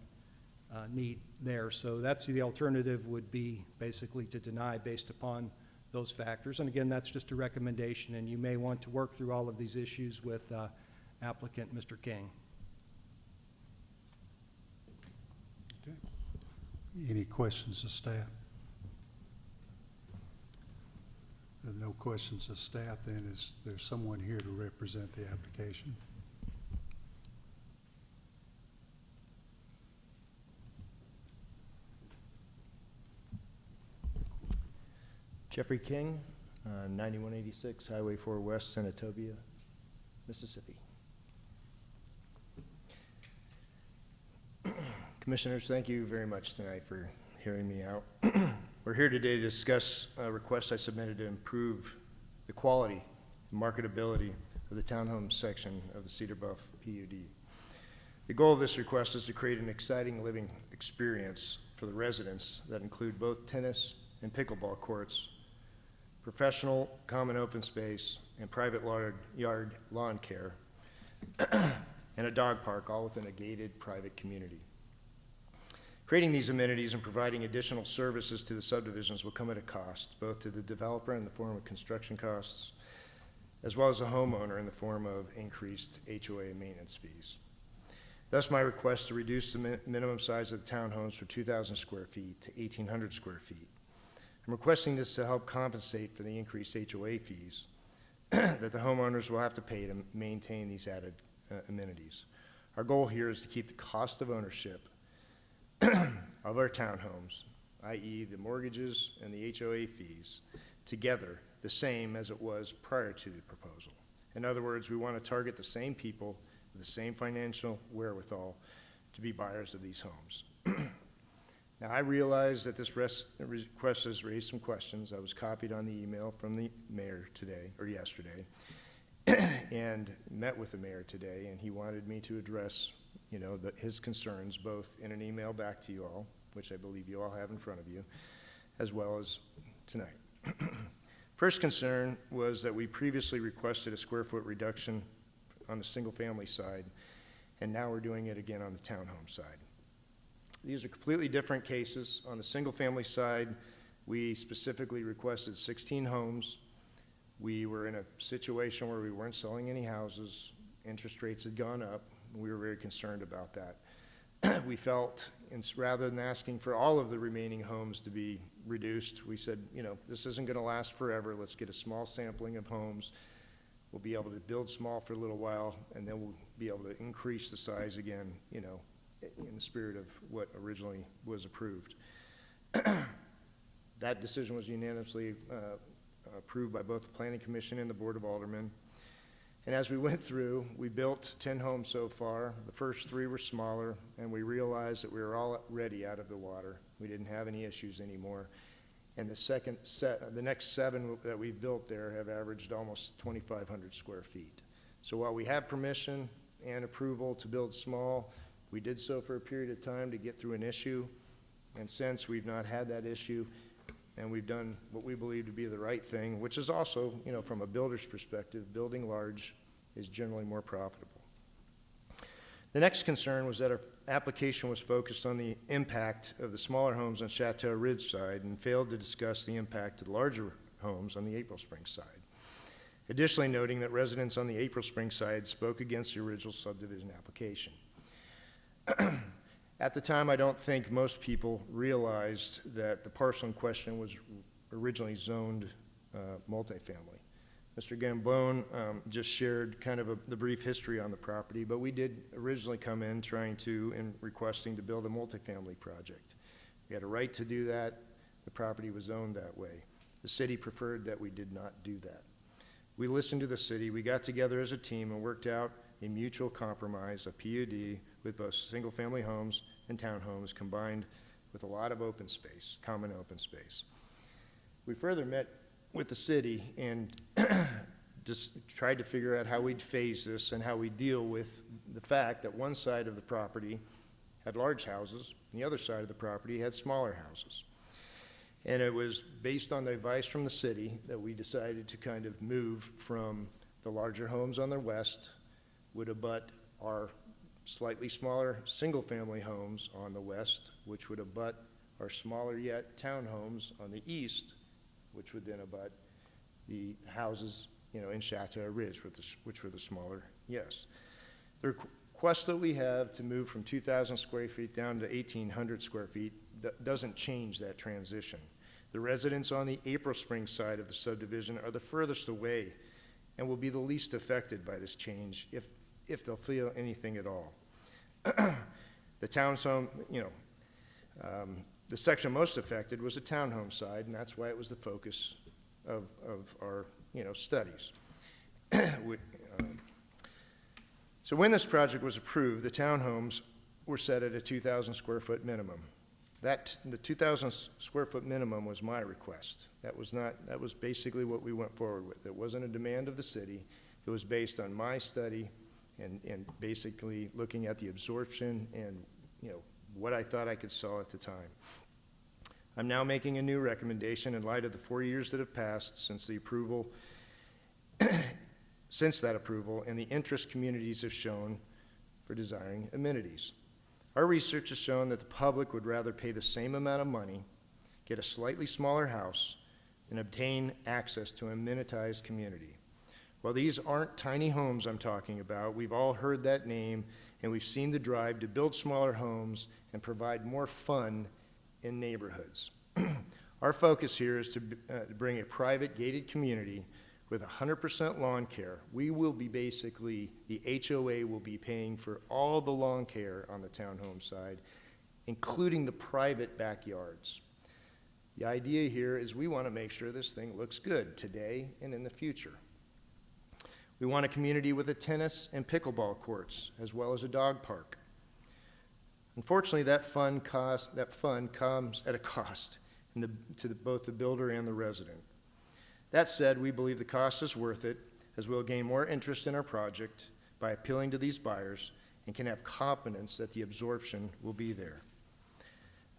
need there. So that's the alternative, would be basically to deny based upon those factors. And again, that's just a recommendation, and you may want to work through all of these issues with applicant Mr. King. Okay. Any questions of staff? If there are no questions of staff, then is there someone here to represent the application? Jeffrey King, 9186 Highway 4 West, Senatobia, Mississippi. Commissioners, thank you very much tonight for hearing me out. We're here today to discuss a request I submitted to improve the quality and marketability of the townhome section of the Cedar Bluff PUD. The goal of this request is to create an exciting living experience for the residents that include both tennis and pickleball courts, professional common open space, and private yard lawn care, and a dog park, all within a gated private community. Creating these amenities and providing additional services to the subdivisions will come at a cost, both to the developer in the form of construction costs, as well as the homeowner in the form of increased HOA maintenance fees. Thus, my request to reduce the minimum size of the townhomes from 2,000 square feet to 1,800 square feet. I'm requesting this to help compensate for the increased HOA fees that the homeowners will have to pay to maintain these added amenities. Our goal here is to keep the cost of ownership of our townhomes, i.e. the mortgages and the HOA fees, together the same as it was prior to the proposal. In other words, we want to target the same people with the same financial wherewithal to be buyers of these homes. Now, I realize that this request has raised some questions. I was copied on the email from the mayor today, or yesterday, and met with the mayor today, and he wanted me to address his concerns both in an email back to you all, which I believe you all have in front of you, as well as tonight. First concern was that we previously requested a square foot reduction on the single family side, and now we're doing it again on the townhome side. These are completely different cases. On the single family side, we specifically requested 16 homes. We were in a situation where we weren't selling any houses. Interest rates had gone up. We were very concerned about that. We felt, rather than asking for all of the remaining homes to be reduced, we said, this isn't going to last forever. Let's get a small sampling of homes. We'll be able to build small for a little while, and then we'll be able to increase the size again, in the spirit of what originally was approved. That decision was unanimously approved by both the Planning Commission and the Board of Aldermen. And as we went through, we built 10 homes so far. The first 3 were smaller, and we realized that we were already out of the water. We didn't have any issues anymore. And the next 7 that we've built there have averaged almost 2,500 square feet. So while we have permission and approval to build small, we did so for a period of time to get through an issue. And since we've not had that issue, and we've done what we believe to be the right thing, which is also, from a builder's perspective, building large is generally more profitable. The next concern was that our application was focused on the impact of the smaller homes on Chateau Ridge side and failed to discuss the impact of the larger homes on the April Springs side. Additionally, noting that residents on the April Spring side spoke against the original subdivision application. At the time, I don't think most people realized that the parcel in question was originally zoned multifamily. Mr. Gambone just shared kind of the brief history on the property, but we did originally come in trying to and requesting to build a multifamily project. We had a right to do that. The property was owned that way. The city preferred that we did not do that. We listened to the city. We got together as a team and worked out a mutual compromise, a PUD, with both single-family homes and townhomes combined with a lot of open space, common open space. We further met with the city and just tried to figure out how we'd phase this and how we deal with the fact that one side of the property had large houses and the other side of the property had smaller houses. And it was based on the advice from the city that we decided to kind of move from the larger homes on the west would abut our slightly smaller single-family homes on the west, which would abut our smaller yet townhomes on the east, which would then abut the houses, in Chateau Ridge, which were the smaller, yes. The request that we have to move from 2,000 square feet down to 1,800 square feet doesn't change that transition. The residents on the April Spring side of the subdivision are the furthest away and will be the least affected by this change if they'll feel anything at all. The townhome, the section most affected was the townhome side, and that's why it was the focus of our, studies. So when this project was approved, the townhomes were set at a 2,000 square foot minimum. The 2,000 square foot minimum was my request. That was basically what we went forward with. It wasn't a demand of the city. It was based on my study and basically looking at the absorption and, what I thought I could sell at the time. I'm now making a new recommendation in light of the 4 years that have passed since the approval, that approval, and the interest communities have shown for desiring amenities. Our research has shown that the public would rather pay the same amount of money, get a slightly smaller house, and obtain access to an amenitized community. While these aren't tiny homes I'm talking about, we've all heard that name, and we've seen the drive to build smaller homes and provide more fun in neighborhoods. Our focus here is to bring a private gated community with 100% lawn care. We will be basically, the HOA will be paying for all the lawn care on the townhome side, including the private backyards. The idea here is we want to make sure this thing looks good today and in the future. We want a community with a tennis and pickleball courts, as well as a dog park. Unfortunately, that fun comes at a cost to both the builder and the resident. That said, we believe the cost is worth it, as we'll gain more interest in our project by appealing to these buyers and can have confidence that the absorption will be there.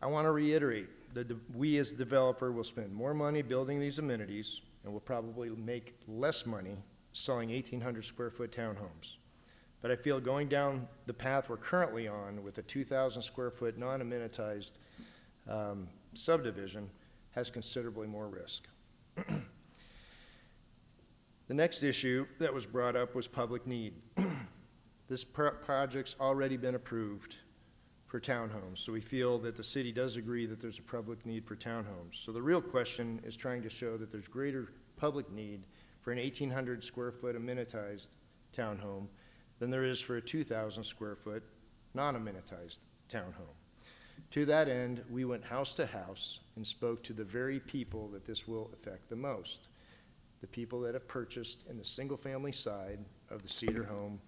I want to reiterate that we as the developer will spend more money building these amenities and will probably make less money selling 1,800 square foot townhomes. But I feel going down the path we're currently on with a 2,000 square foot non-amenitized subdivision has considerably more risk. The next issue that was brought up was public need. This project's already been approved for townhomes, so we feel that the city does agree that there's a public need for townhomes. So the real question is trying to show that there's greater public need for an 1,800 square foot amenitized townhome than there is for a 2,000 square foot non-amenitized townhome. To that end, we went house to house and spoke to the very people that this will affect the most, the people that have purchased in the single-family side of the Cedar Home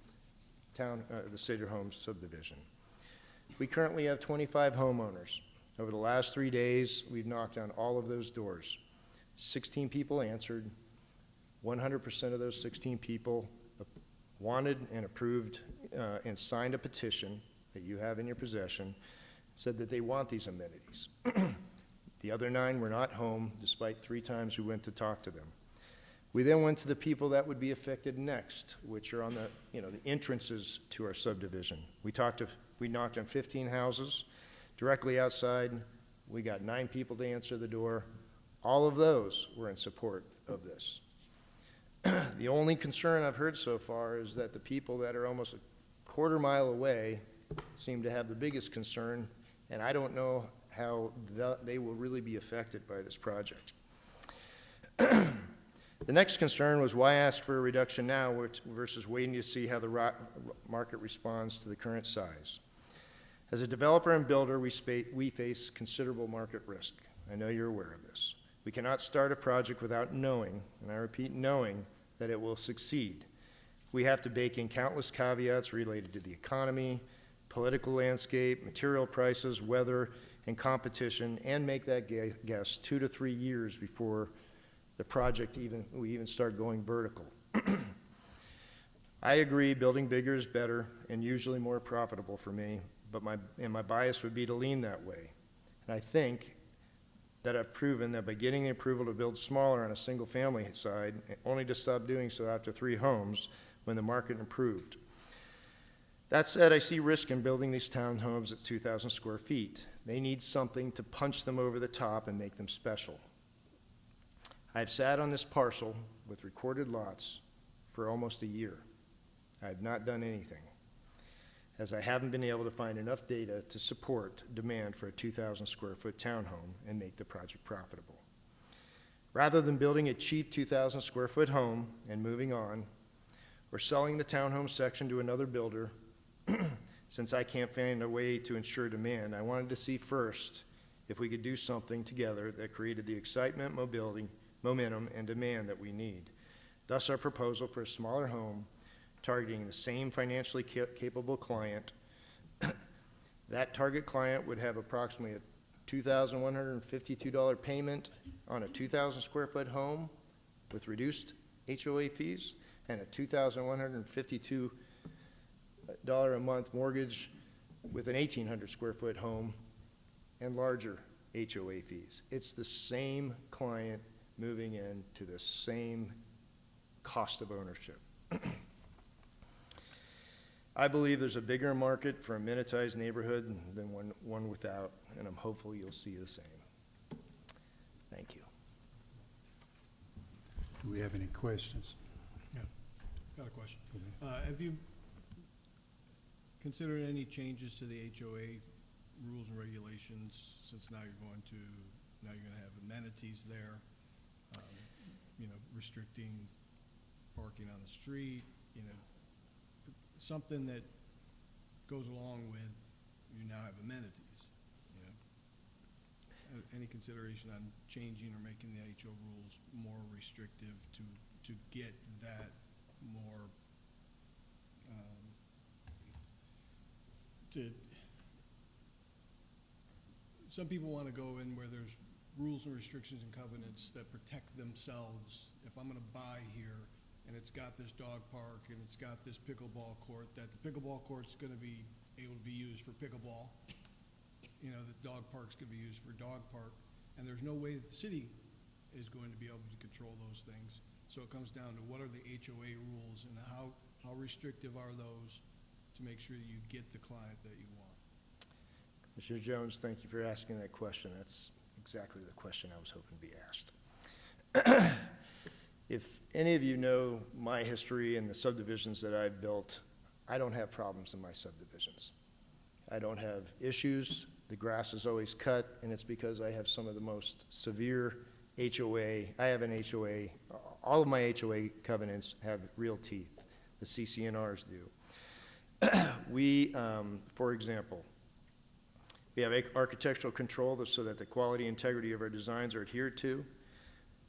subdivision. We currently have 25 homeowners. Over the last 3 days, we've knocked on all of those doors. 16 people answered. 100% of those 16 people wanted and approved and signed a petition that you have in your possession, said that they want these amenities. The other 9 were not home, despite 3 times we went to talk to them. We then went to the people that would be affected next, which are on the entrances to our subdivision. We knocked on 15 houses. Directly outside, we got 9 people to answer the door. All of those were in support of this. The only concern I've heard so far is that the people that are almost a quarter mile away seem to have the biggest concern, and I don't know how they will really be affected by this project. The next concern was why ask for a reduction now versus waiting to see how the market responds to the current size. As a developer and builder, we face considerable market risk. I know you're aware of this. We cannot start a project without knowing, and I repeat, knowing, that it will succeed. We have to bake in countless caveats related to the economy, political landscape, material prices, weather, and competition, and make that guess 2 to 3 years before the project we even start going vertical. I agree building bigger is better and usually more profitable for me, but my bias would be to lean that way. And I think that I've proven that by getting the approval to build smaller on a single family side, only to stop doing so after 3 homes when the market improved. That said, I see risk in building these townhomes at 2,000 square feet. They need something to punch them over the top and make them special. I've sat on this parcel with recorded lots for almost a year. I have not done anything, as I haven't been able to find enough data to support demand for a 2,000 square foot townhome and make the project profitable. Rather than building a cheap 2,000 square foot home and moving on, or selling the townhome section to another builder, since I can't find a way to ensure demand, I wanted to see first if we could do something together that created the excitement, mobility, momentum, and demand that we need. Thus our proposal for a smaller home targeting the same financially capable client. That target client would have approximately a $2,152 payment on a 2,000 square foot home with reduced HOA fees and a $2,152 a month mortgage with an 1,800 square foot home and larger HOA fees. It's the same client moving into the same cost of ownership. I believe there's a bigger market for a amenitized neighborhood than one without, and I'm hopeful you'll see the same. Thank you. Do we have any questions? Got a question. Have you considered any changes to the HOA rules and regulations, since now you're going to have amenities there, restricting parking on the street, something that goes along with you now have amenities, Any consideration on changing or making the HO rules more restrictive to get that more, some people want to go in where there's rules and restrictions and covenants that protect themselves. If I'm going to buy here and it's got this dog park and it's got this pickleball court, that the pickleball court's going to be able to be used for pickleball, the dog park's going to be used for dog park, and there's no way that the city is going to be able to control those things. So it comes down to what are the HOA rules and how restrictive are those to make sure that you get the client that you want. Mr. Jones, thank you for asking that question. That's exactly the question I was hoping to be asked. If any of you know my history and the subdivisions that I've built, I don't have problems in my subdivisions. I don't have issues. The grass is always cut, and it's because I have some of the most severe HOA. I have an HOA. All of my HOA covenants have real teeth. The CCNRs do. We, for example, we have architectural control so that the quality and integrity of our designs are adhered to.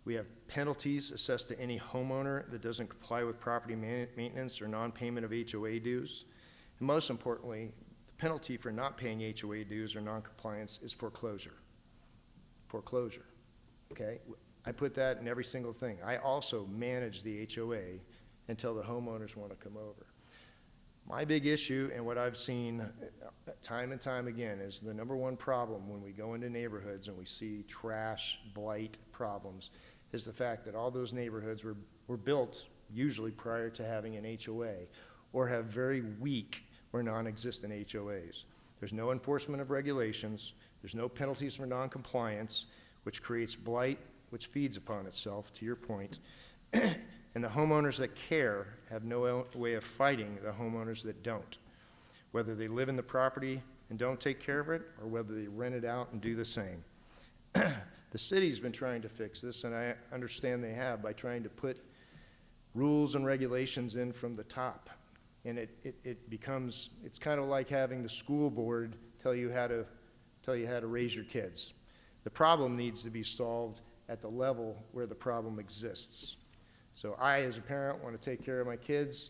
We have penalties assessed to any homeowner that doesn't comply with property maintenance or non-payment of HOA dues. And most importantly, the penalty for not paying HOA dues or non-compliance is foreclosure. Foreclosure, okay? I put that in every single thing. I also manage the HOA until the homeowners want to come over. My big issue, and what I've seen time and time again, is the number one problem when we go into neighborhoods and we see trash, blight problems, is the fact that all those neighborhoods were built usually prior to having an HOA, or have very weak or non-existent HOAs. There's no enforcement of regulations, there's no penalties for non-compliance, which creates blight, which feeds upon itself, to your point, And the homeowners that care have no way of fighting the homeowners that don't, whether they live in the property and don't take care of it, or whether they rent it out and do the same. The city's been trying to fix this, and I understand they have, by trying to put rules and regulations in from the top. And it becomes, it's kind of like having the school board tell you how to raise your kids. The problem needs to be solved at the level where the problem exists. So I, as a parent, want to take care of my kids.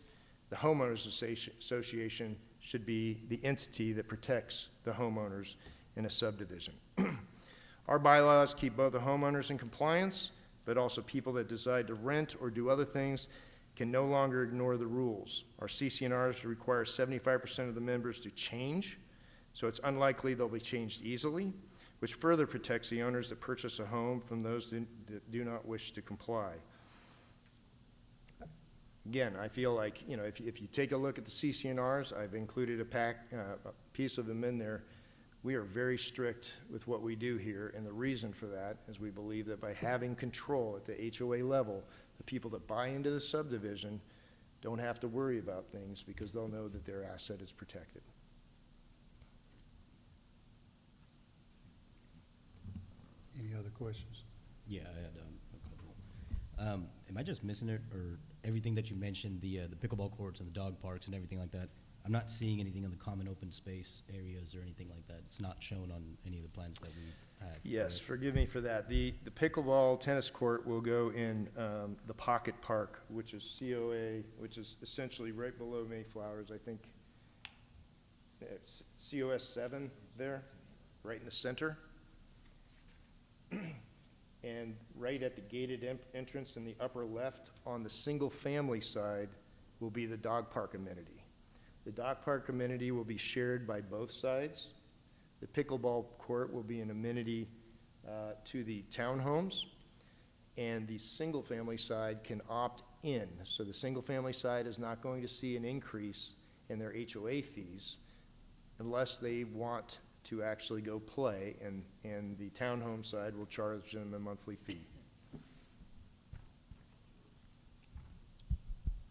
The homeowners association should be the entity that protects the homeowners in a subdivision. Our bylaws keep both the homeowners in compliance, but also people that decide to rent or do other things can no longer ignore the rules. Our CCNRs require 75% of the members to change, so it's unlikely they'll be changed easily, which further protects the owners that purchase a home from those that do not wish to comply. Again, I feel like, you know, if you take a look at the CCNRs, I've included a piece of them in there. We are very strict with what we do here, and the reason for that is we believe that by having control at the HOA level, the people that buy into the subdivision don't have to worry about things because they'll know that their asset is protected. Any other questions? Yeah, I had a couple. Am I just missing it, or everything that you mentioned, the pickleball courts and the dog parks and everything like that? I'm not seeing anything in the common open space areas or anything like that. It's not shown on any of the plans that we have. Yes, forgive me for that. The pickleball tennis court will go in the Pocket Park, which is COA, which is essentially right below Mayflowers, I think. It's COS 7 there, right in the center. And right at the gated entrance in the upper left on the single-family side will be the dog park amenity. The dog park amenity will be shared by both sides. The pickleball court will be an amenity to the townhomes, and the single-family side can opt in. So the single-family side is not going to see an increase in their HOA fees unless they want to actually go play, and the townhome side will charge them a monthly fee.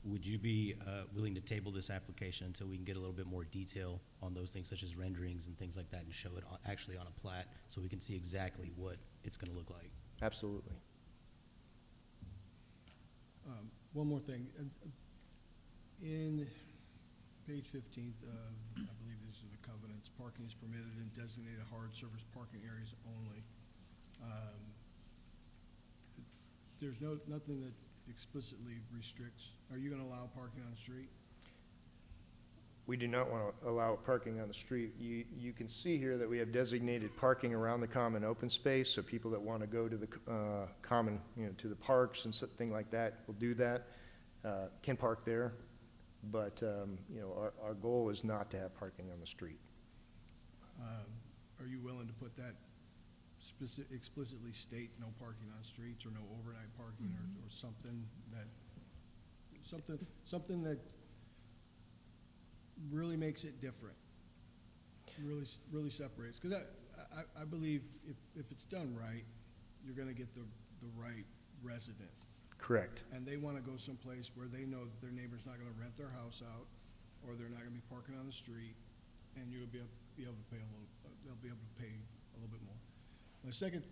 Would you be willing to table this application until we can get a little bit more detail on those things, such as renderings and things like that, and show it actually on a plat, so we can see exactly what it's going to look like? Absolutely. One more thing. In page 15 of, I believe these are the covenants, parking is permitted in designated hard surface parking areas only. There's nothing that explicitly restricts. Are you going to allow parking on the street? We do not want to allow parking on the street. You can see here that we have designated parking around the common open space, so people that want to go to the common, to the parks and something like that will do that, can park there. But, our goal is not to have parking on the street. Are you willing to put that explicitly state no parking on streets or no overnight parking, or something that really makes it different, really separates? Because I believe if it's done right, you're going to get the right resident. Correct. And they want to go someplace where they know that their neighbor's not going to rent their house out, or they're not going to be parking on the street, and you'll be able to pay they'll be able to pay a little bit more. My second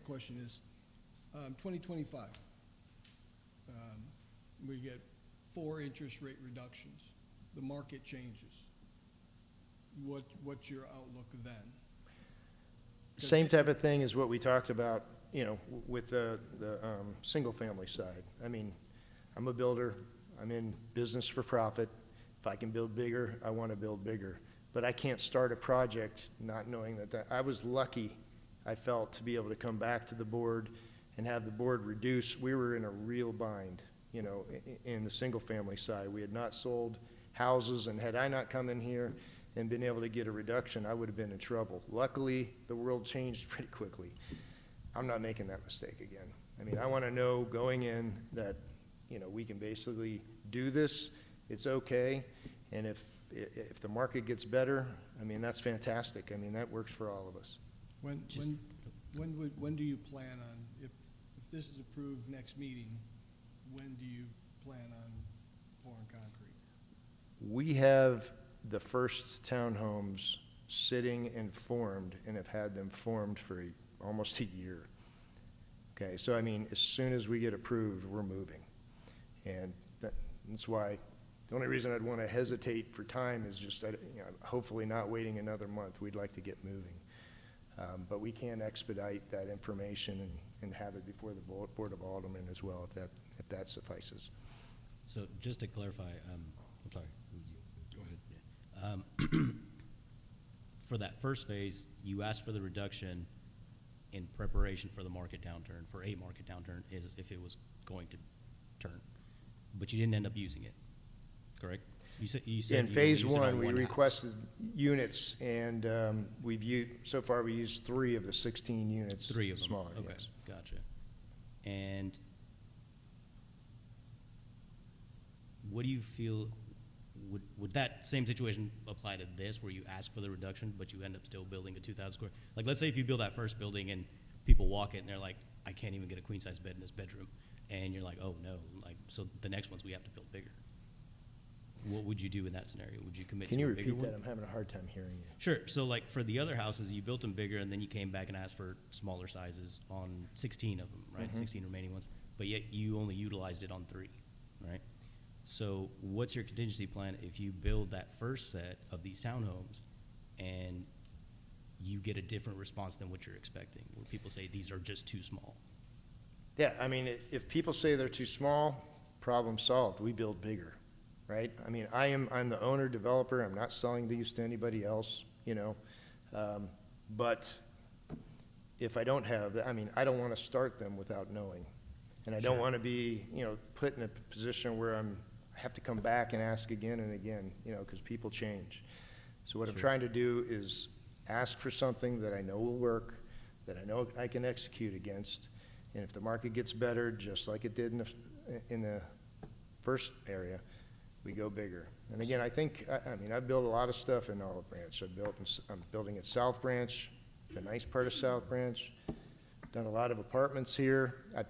question is, 2025, we get 4 interest rate reductions. The market changes. What's your outlook then? Same type of thing as what we talked about, with the single-family side. I mean, I'm a builder. I'm in business for profit. If I can build bigger, I want to build bigger. But I can't start a project not knowing that I was lucky, I felt, to be able to come back to the board and have the board reduce. We were in a real bind, in the single-family side. We had not sold houses, and had I not come in here and been able to get a reduction, I would have been in trouble. Luckily, the world changed pretty quickly. I'm not making that mistake again. I mean, I want to know going in that, we can basically do this. It's okay. And if the market gets better, I mean, that's fantastic. I mean, that works for all of us. When do you plan on, if this is approved next meeting, when do you plan on pouring concrete? We have the first townhomes sitting and formed, and have had them formed for almost a year. Okay, so I mean, as soon as we get approved, we're moving. And that's why, the only reason I'd want to hesitate for time is just that, you know, hopefully not waiting another month. We'd like to get moving. But we can expedite that information and have it before the Board of Aldermen as well, if that suffices. So just to clarify, I'm sorry. Go ahead. For that first phase, you asked for the reduction in preparation for the market downturn, for a market downturn, is if it was going to turn. But you didn't end up using it, correct? You said In you were phase using it on one, we house. requested units, and so far we used 3 of the 16 units. 3 of them. Smaller, Okay, yes. gotcha. And what do you feel, would that same situation apply to this, where you ask for the reduction, but you end up still building a 2,000 square? Like, let's say if you build that first building and people walk it and they're like, I can't even get a queen-size bed in this bedroom, and you're like, oh no, like, so the next ones we have to build bigger. What would you do in that scenario? Would you commit Can to you a bigger repeat one? that? I'm having a hard time hearing you. Sure. So like for the other houses, you built them bigger, and then you came back and asked for smaller sizes on 16 of them, right? 16 remaining ones. But yet you only utilized it on 3, right? So what's your contingency plan if you build that first set of these townhomes and you get a different response than what you're expecting, where people say these are just too small? Yeah, I mean, if people say they're too small, problem solved. We build bigger, right? I mean, I'm the owner, developer. I'm not selling these to anybody else, you know. But if I don't have, I mean, I don't want to start them without knowing. And I don't want to be, you know, put in a position where I have to come back and ask again and again, you know, because people change. So what I'm trying to do is ask for something that I know will work, that I know I can execute against. And if the market gets better, just like it did in the first area, we go bigger. And again, I think, I mean, I've built a lot of stuff in Olive Branch. I'm building at South Branch, the nice part of South Branch. Done a lot of apartments here. I've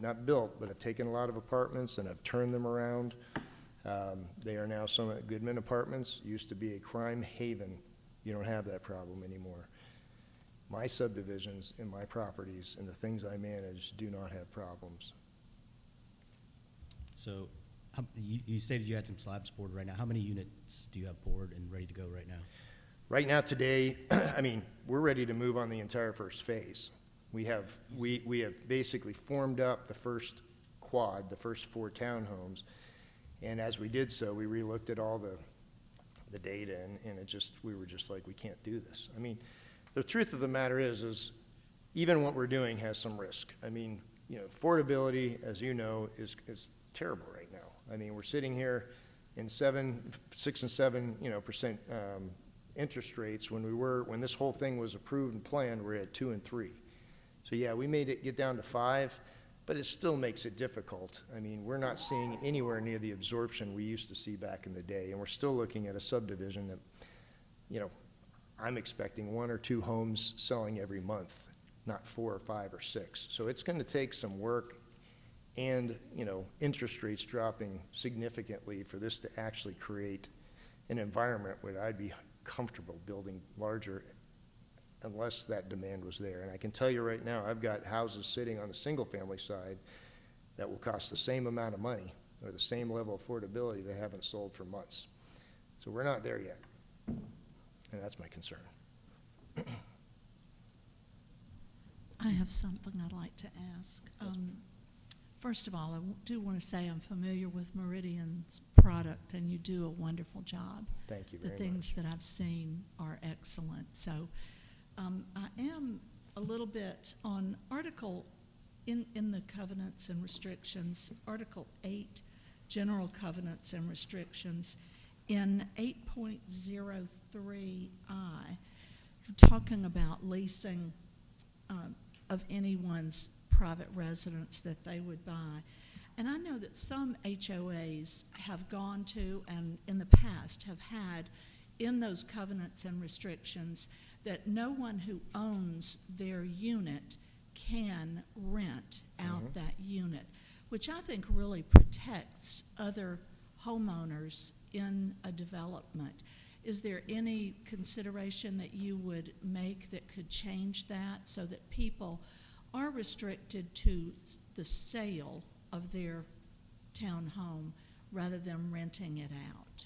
not built, but I've taken a lot of apartments and I've turned them around. They are now some Goodman Apartments. Used to be a crime haven. You don't have that problem anymore. My subdivisions and my properties and the things I manage do not have problems. So you stated you had some slabs poured right now. How many units do you have poured and ready to go right now? Right now, today, I mean, we're ready to move on the entire first phase. We have basically formed up the first quad, the first 4 townhomes, and as we did so, we relooked at all the data, and we were just like, we can't do this. I mean, the truth of the matter is even what we're doing has some risk. I mean, you know, affordability, as you know, is terrible right now. I mean, we're sitting here in 6 and 7, you know, percent interest rates when this whole thing was approved and planned, we're at 2 and 3. So yeah, we made it get down to 5, but it still makes it difficult. I mean, we're not seeing anywhere near the absorption we used to see back in the day, and we're still looking at a subdivision that, you know, I'm expecting 1 or 2 homes selling every month, not 4 or 5 or 6. So it's going to take some work and, you know, interest rates dropping significantly for this to actually create an environment where I'd be comfortable building larger unless that demand was there. And I can tell you right now, I've got houses sitting on the single-family side that will cost the same amount of money or the same level of affordability that haven't sold for months. So we're not there yet, and that's my concern. I have something I'd like to ask. First of all, I do want to say I'm familiar with Meridian's product, and you do a wonderful job. Thank you very The much. things that I've seen are excellent. So I am a little bit on Article, in the covenants and restrictions, Article 8, general covenants and restrictions. In 8.03I, you're talking about leasing of anyone's private residence that they would buy. And I know that some HOAs have gone to, and in the past have had, in those covenants and restrictions, that no one who owns their unit can rent out that unit. which I think really protects other homeowners in a development. Is there any consideration that you would make that could change that so that people are restricted to the sale of their townhome rather than renting it out?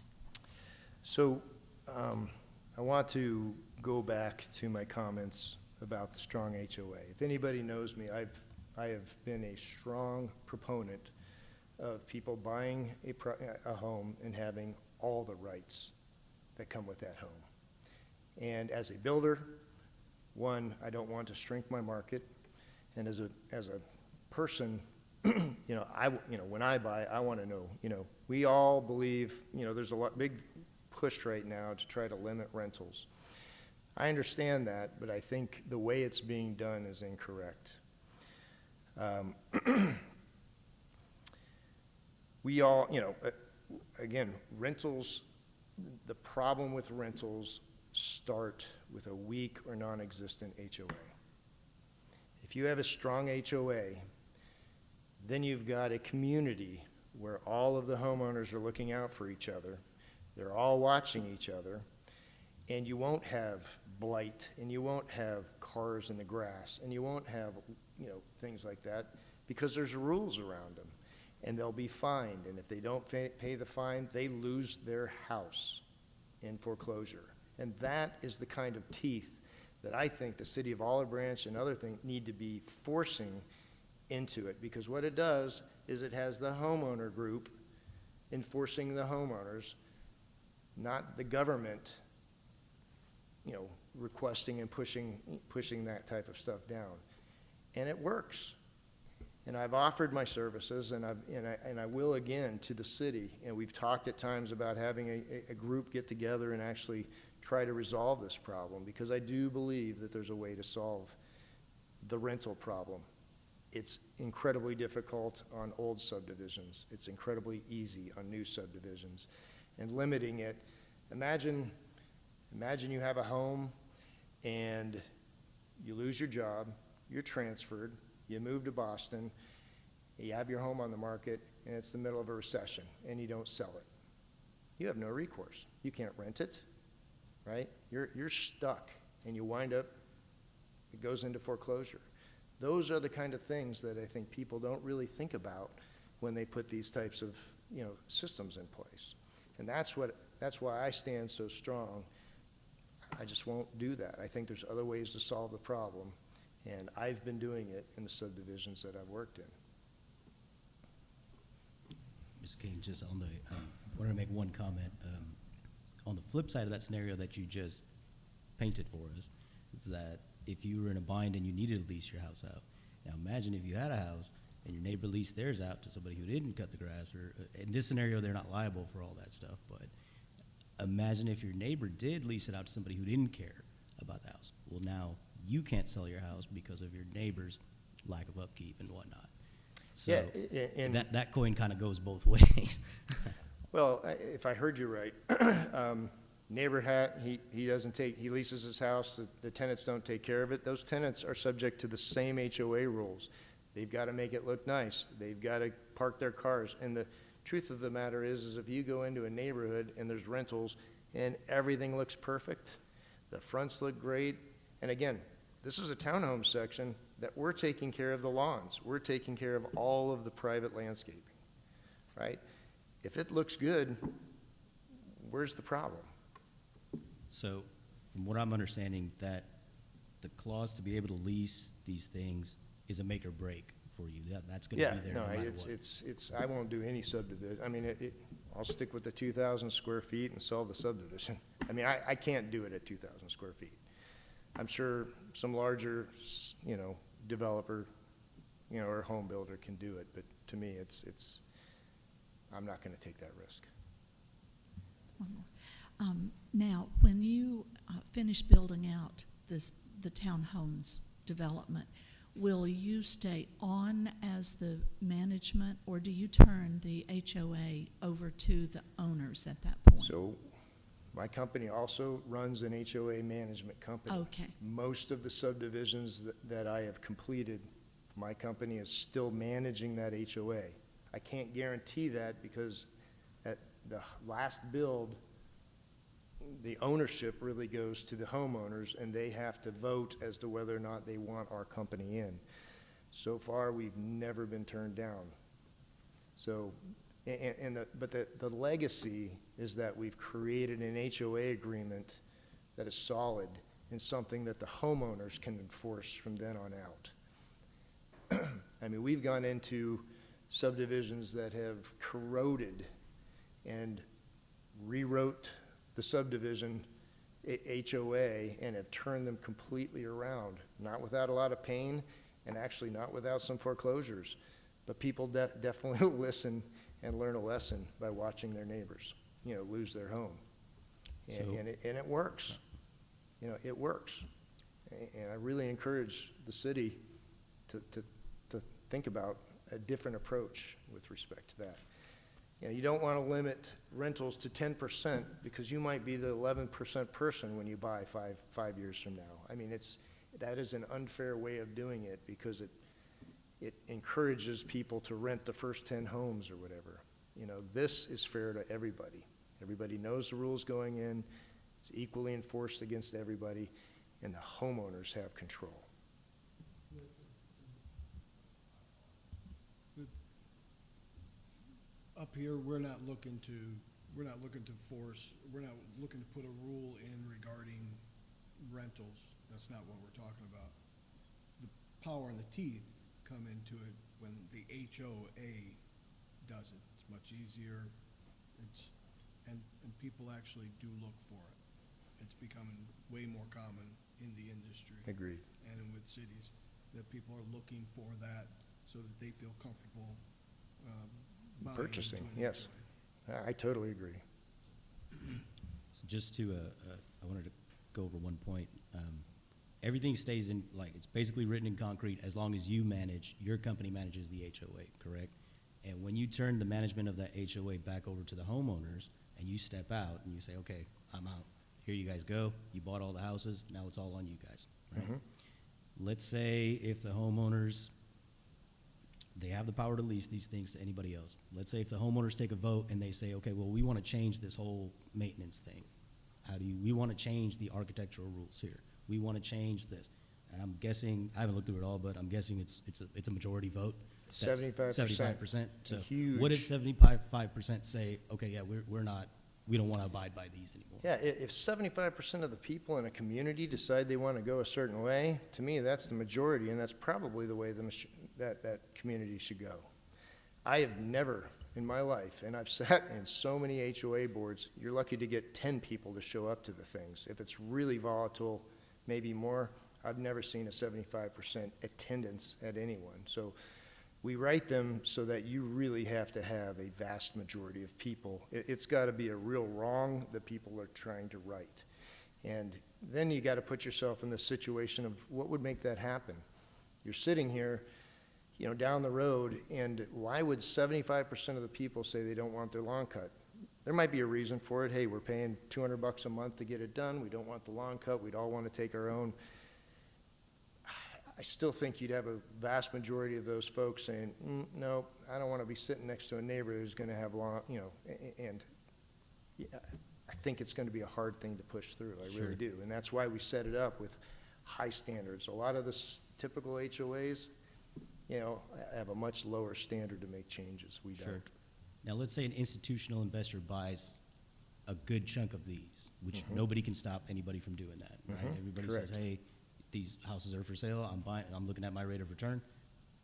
So I want to go back to my comments about the strong HOA. If anybody knows me, I have been a strong proponent of people buying a home and having all the rights that come with that home. And as a builder, one, I don't want to shrink my market, and as a person, when I buy, I want to know, we all believe, there's a big push right now to try to limit rentals. I understand that, but I think the way it's being done is incorrect. We all, again, rentals, the problem with rentals start with a weak or non-existent HOA. If you have a strong HOA, then you've got a community where all of the homeowners are looking out for each other. They're all watching each other, and you won't have blight, and you won't have cars in the grass, and you won't have, things like that, because there's rules around them, and they'll be fined, and if they don't pay the fine, they lose their house in foreclosure. And that is the kind of teeth that I think the city of Olive Branch and other things need to be forcing into it, because what it does is it has the homeowner group enforcing the homeowners, not the government, requesting and pushing that type of stuff down. And it works. And I've offered my services, and I will again to the city, and we've talked at times about having a group get together and actually try to resolve this problem, because I do believe that there's a way to solve the rental problem. It's incredibly difficult on old subdivisions. It's incredibly easy on new subdivisions. And limiting it, imagine you have a home and you lose your job, you're transferred, you move to Boston, you have your home on the market, and it's the middle of a recession, and you don't sell it. You have no recourse. You can't rent it, right? You're stuck, and you wind up, it goes into foreclosure. Those are the kind of things that I think people don't really think about when they put these types of, systems in place. And that's why I stand so strong. I just won't do that. I think there's other ways to solve the problem, and I've been doing it in the subdivisions that I've worked in. Mr. King, just on the, I want to make one comment. On the flip side of that scenario that you just painted for us, is that if you were in a bind and you needed to lease your house out. Now imagine if you had a house and your neighbor leased theirs out to somebody who didn't cut the grass, or in this scenario, they're not liable for all that stuff, but imagine if your neighbor did lease it out to somebody who didn't care about the house. Well, now you can't sell your house because of your neighbor's lack of upkeep and whatnot. So Yeah, and that coin kind of goes both ways. well, if I heard you right, neighbor he leases his house, the tenants don't take care of it. Those tenants are subject to the same HOA rules. They've got to make it look nice. They've got to park their cars. And the truth of the matter is if you go into a neighborhood and there's rentals and everything looks perfect, the fronts look great, and again, this is a townhome section that we're taking care of the lawns. We're taking care of all of the private landscaping, right? If it looks good, where's the problem? So from what I'm understanding, that the clause to be able to lease these things is a make or break for you. That's going to be there no matter what. It's I won't do any subdivision. I mean, I'll stick with the 2,000 square feet and sell the subdivision. I mean, I can't do it at 2,000 square feet. I'm sure some larger, developer, or home builder can do it, but to me, I'm not going to take that risk. One more. Now, when you finish building out the townhomes development, will you stay on as the management, or do you turn the HOA over to the owners at that point? So my company also runs an HOA management company. Okay. Most of the subdivisions that I have completed My company is still managing that HOA. I can't guarantee that because at the last build, the ownership really goes to the homeowners, and they have to vote as to whether or not they want our company in. So far, we've never been turned down. So, but the legacy is that we've created an HOA agreement that is solid and something that the homeowners can enforce from then on out. I mean, we've gone into subdivisions that have corroded and rewrote the subdivision HOA and have turned them completely around, not without a lot of pain and actually not without some foreclosures. But people definitely listen and learn a lesson by watching their neighbors, lose their home. And it works. It works. And I really encourage the city to think about a different approach with respect to that. You don't want to limit rentals to 10% because you might be the 11% person when you buy five years from now. I mean, that is an unfair way of doing it because it encourages people to rent the first 10 homes or whatever. This is fair to everybody. Everybody knows the rules going in. It's equally enforced against everybody, and the homeowners have control. Up here, we're not looking to put a rule in regarding rentals. That's not what we're talking about. The power and the teeth come into it when the HOA does it. It's much easier. And people actually do look for it. It's becoming way more common in the industry. Agreed. And with cities, that people are looking for that so that they feel comfortable buying Purchasing, into an yes. HOA. I totally agree. So just to, I wanted to go over one point. Everything stays in, it's basically written in concrete as long as your company manages the HOA, correct? And when you turn the management of that HOA back over to the homeowners and you step out and you say, okay, I'm out. Here you guys go. You bought all the houses. Now it's all on you guys, right? Mhm. Let's say if the homeowners, they have the power to lease these things to anybody else. Let's say if the homeowners take a vote and they say, okay, well, we want to change this whole maintenance thing. We want to change the architectural rules here. We want to change this. And I'm guessing, I haven't looked through it all, but I'm guessing it's a majority vote. 75%. 75%. So Huge. what if 75% say, okay, yeah, we don't want to abide by these anymore? Yeah, if 75% of the people in a community decide they want to go a certain way, to me, that's the majority, and that's probably the way that community should go. I have never in my life, and I've sat in so many HOA boards, you're lucky to get 10 people to show up to the things. If it's really volatile, maybe more. I've never seen a 75% attendance at anyone. So we write them so that you really have to have a vast majority of people. It's got to be a real wrong that people are trying to right. And then you got to put yourself in the situation of what would make that happen. You're sitting here, down the road, and why would 75% of the people say they don't want their lawn cut? There might be a reason for it. Hey, we're paying $200 a month to get it done. We don't want the lawn cut. We'd all want to take our own. I still think you'd have a vast majority of those folks saying, no, I don't want to be sitting next to a neighbor who's going to have lawn, and yeah, I think it's going to be a hard thing to push through. I Sure. really do. And that's why we set it up with high standards. A lot of the typical HOAs, have a much lower standard to make changes. We Sure. don't. Now, let's say an institutional investor buys a good chunk of these, which Mhm. nobody can stop anybody from doing that, right? Mhm. Everybody Correct. says, hey, these houses are for sale, I'm looking at my rate of return,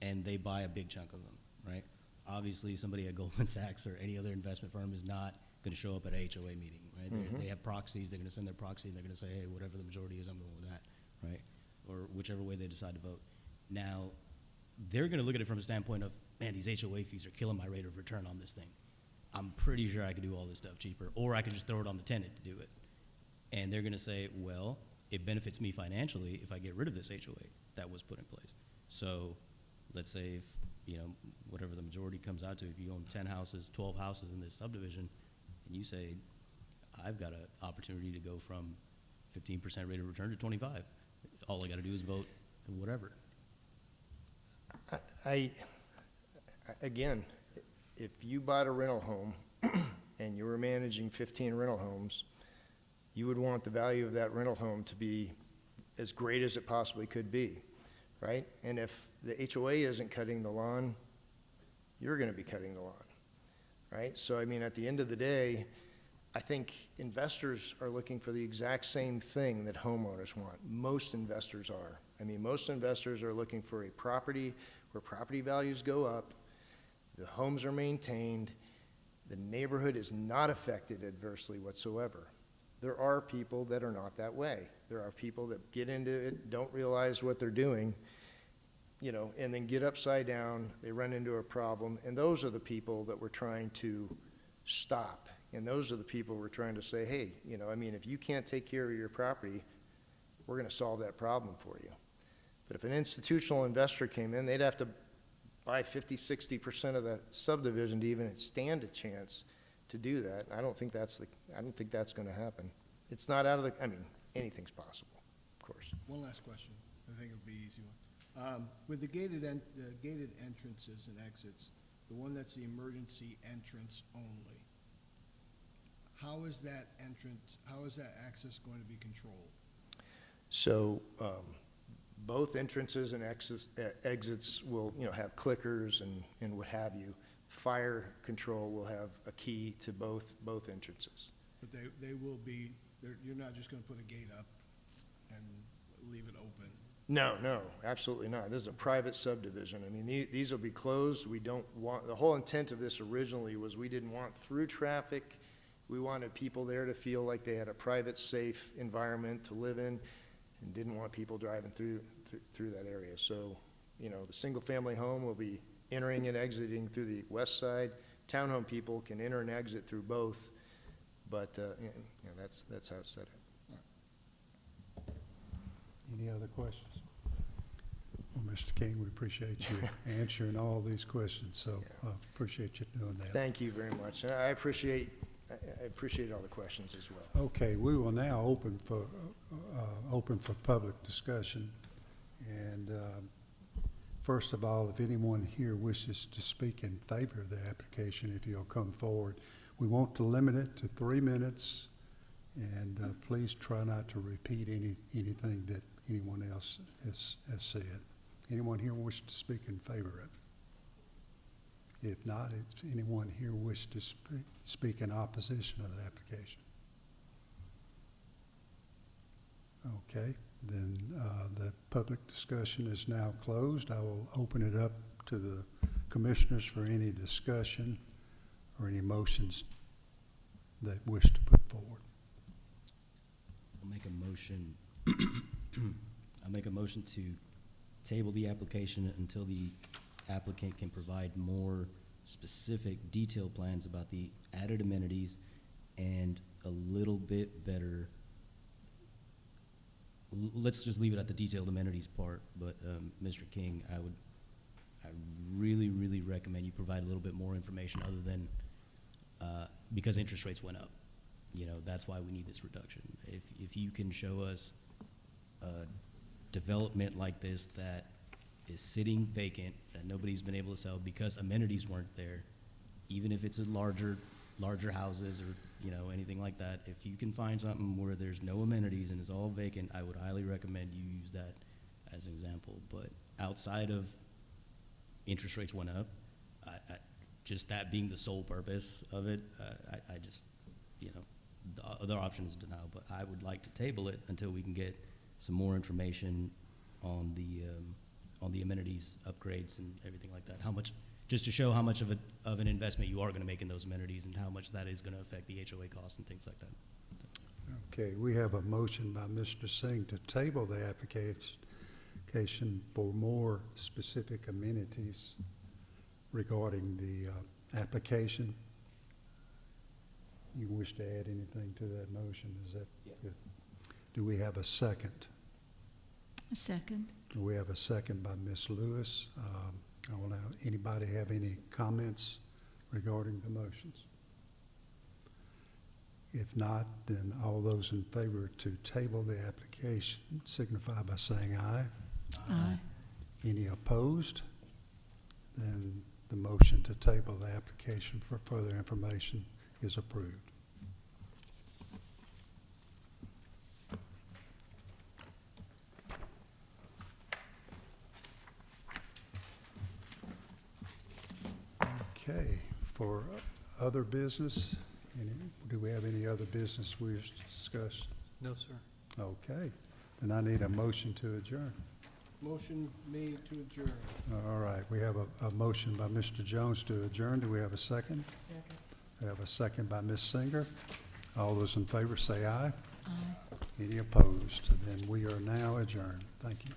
and they buy a big chunk of them, right? Obviously, somebody at Goldman Sachs or any other investment firm is not gonna show up at a HOA meeting, right? Mhm. They have proxies, they're gonna send their proxy, and they're gonna say, hey, whatever the majority is, I'm going with that, right? Or whichever way they decide to vote. Now, they're gonna look at it from a standpoint of, man, these HOA fees are killing my rate of return on this thing. I'm pretty sure I could do all this stuff cheaper, or I could just throw it on the tenant to do it. And they're gonna say, well, it benefits me financially if I get rid of this HOA that was put in place. So let's say if, whatever the majority comes out to, if you own 10 houses, 12 houses in this subdivision, and you say, I've got an opportunity to go from 15% rate of return to 25. All I gotta do is vote whatever. Again, if you bought a rental home and you were managing 15 rental homes, you would want the value of that rental home to be as great as it possibly could be, right? And if the HOA isn't cutting the lawn, you're gonna be cutting the lawn, right? So, I mean, at the end of the day, I think investors are looking for the exact same thing that homeowners want. Most investors are. I mean, most investors are looking for a property where property values go up, the homes are maintained, the neighborhood is not affected adversely whatsoever. There are people that are not that way. There are people that get into it, don't realize what they're doing, you know, and then get upside down, they run into a problem, and those are the people that we're trying to stop. And those are the people we're trying to say, hey, you know, I mean, if you can't take care of your property, we're gonna solve that problem for you. But if an institutional investor came in, they'd have to buy 50, 60% of the subdivision to even stand a chance to do that. I don't think that's gonna happen. It's not out of the, I mean, anything's possible, of course. One last question. I think it'll be an easy one. With the gated entrances and exits, the one that's the emergency entrance only, how is that access going to be controlled? So, both entrances and exits will, you know, have clickers and what have you. Fire control will have a key to both entrances. But they will be, you're not just gonna put a gate up and leave it open? No, absolutely not. This is a private subdivision. I mean, these will be closed. We don't want, the whole intent of this originally was we didn't want through traffic. We wanted people there to feel like they had a private, safe environment to live in and didn't want people driving through that area. So, you know, the single-family home will be entering and exiting through the west side. Townhome people can enter and exit through both, but, you know, that's how it's set up. Any other questions? Well, Mr. King, we appreciate you answering all these questions, so appreciate you doing that. Thank you very much. I appreciate all the questions as well. Okay, we will now open for public discussion. And first of all, if anyone here wishes to speak in favor of the application, if you'll come forward. We want to limit it to 3 minutes, and please try not to repeat anything that anyone else has said. Anyone here wish to speak in favor of it? If not, if anyone here wish to speak in opposition of the application? Okay, then the public discussion is now closed. I will open it up to the commissioners for any discussion or any motions they wish to put forward. I'll make a motion. I'll make a motion to table the application until the applicant can provide more specific detailed plans about the added amenities and a little bit better. Let's just leave it at the detailed amenities part, but Mr. King, I really, really recommend you provide a little bit more information other than, because interest rates went up. You know, that's why we need this reduction. If you can show us a development like this that is sitting vacant, that nobody's been able to sell because amenities weren't there, even if it's a larger houses or, you know, anything like that, if you can find something where there's no amenities and it's all vacant, I would highly recommend you use that as an example. But outside of interest rates went up, just that being the sole purpose of it, I just, you know, the other option is denial. But I would like to table it until we can get some more information on the amenities upgrades and everything like that. How much, just to show how much of an investment you are going to make in those amenities and how much that is going to affect the HOA costs and things like that. Okay, we have a motion by Mr. Singh to table the application for more specific amenities regarding the application. You wish to add anything to that motion? Is that good? Do we have a second? A second. We have a second by Ms. Lewis. I will now, anybody have any comments regarding the motions? If not, then all those in favor to table the application signify by saying aye. Aye. Any opposed? then the motion to table the application for further information is approved. Okay, for other business, do we have any other business we wish to discuss? No, sir. Okay, then I need a motion to adjourn. Motion made to adjourn. All right, we have a motion by Mr. Jones to adjourn. Do we have a second? Second. We have a second by Ms. Singer. All those in favor say aye. Aye. Any opposed? Then we are now adjourned. Thank you.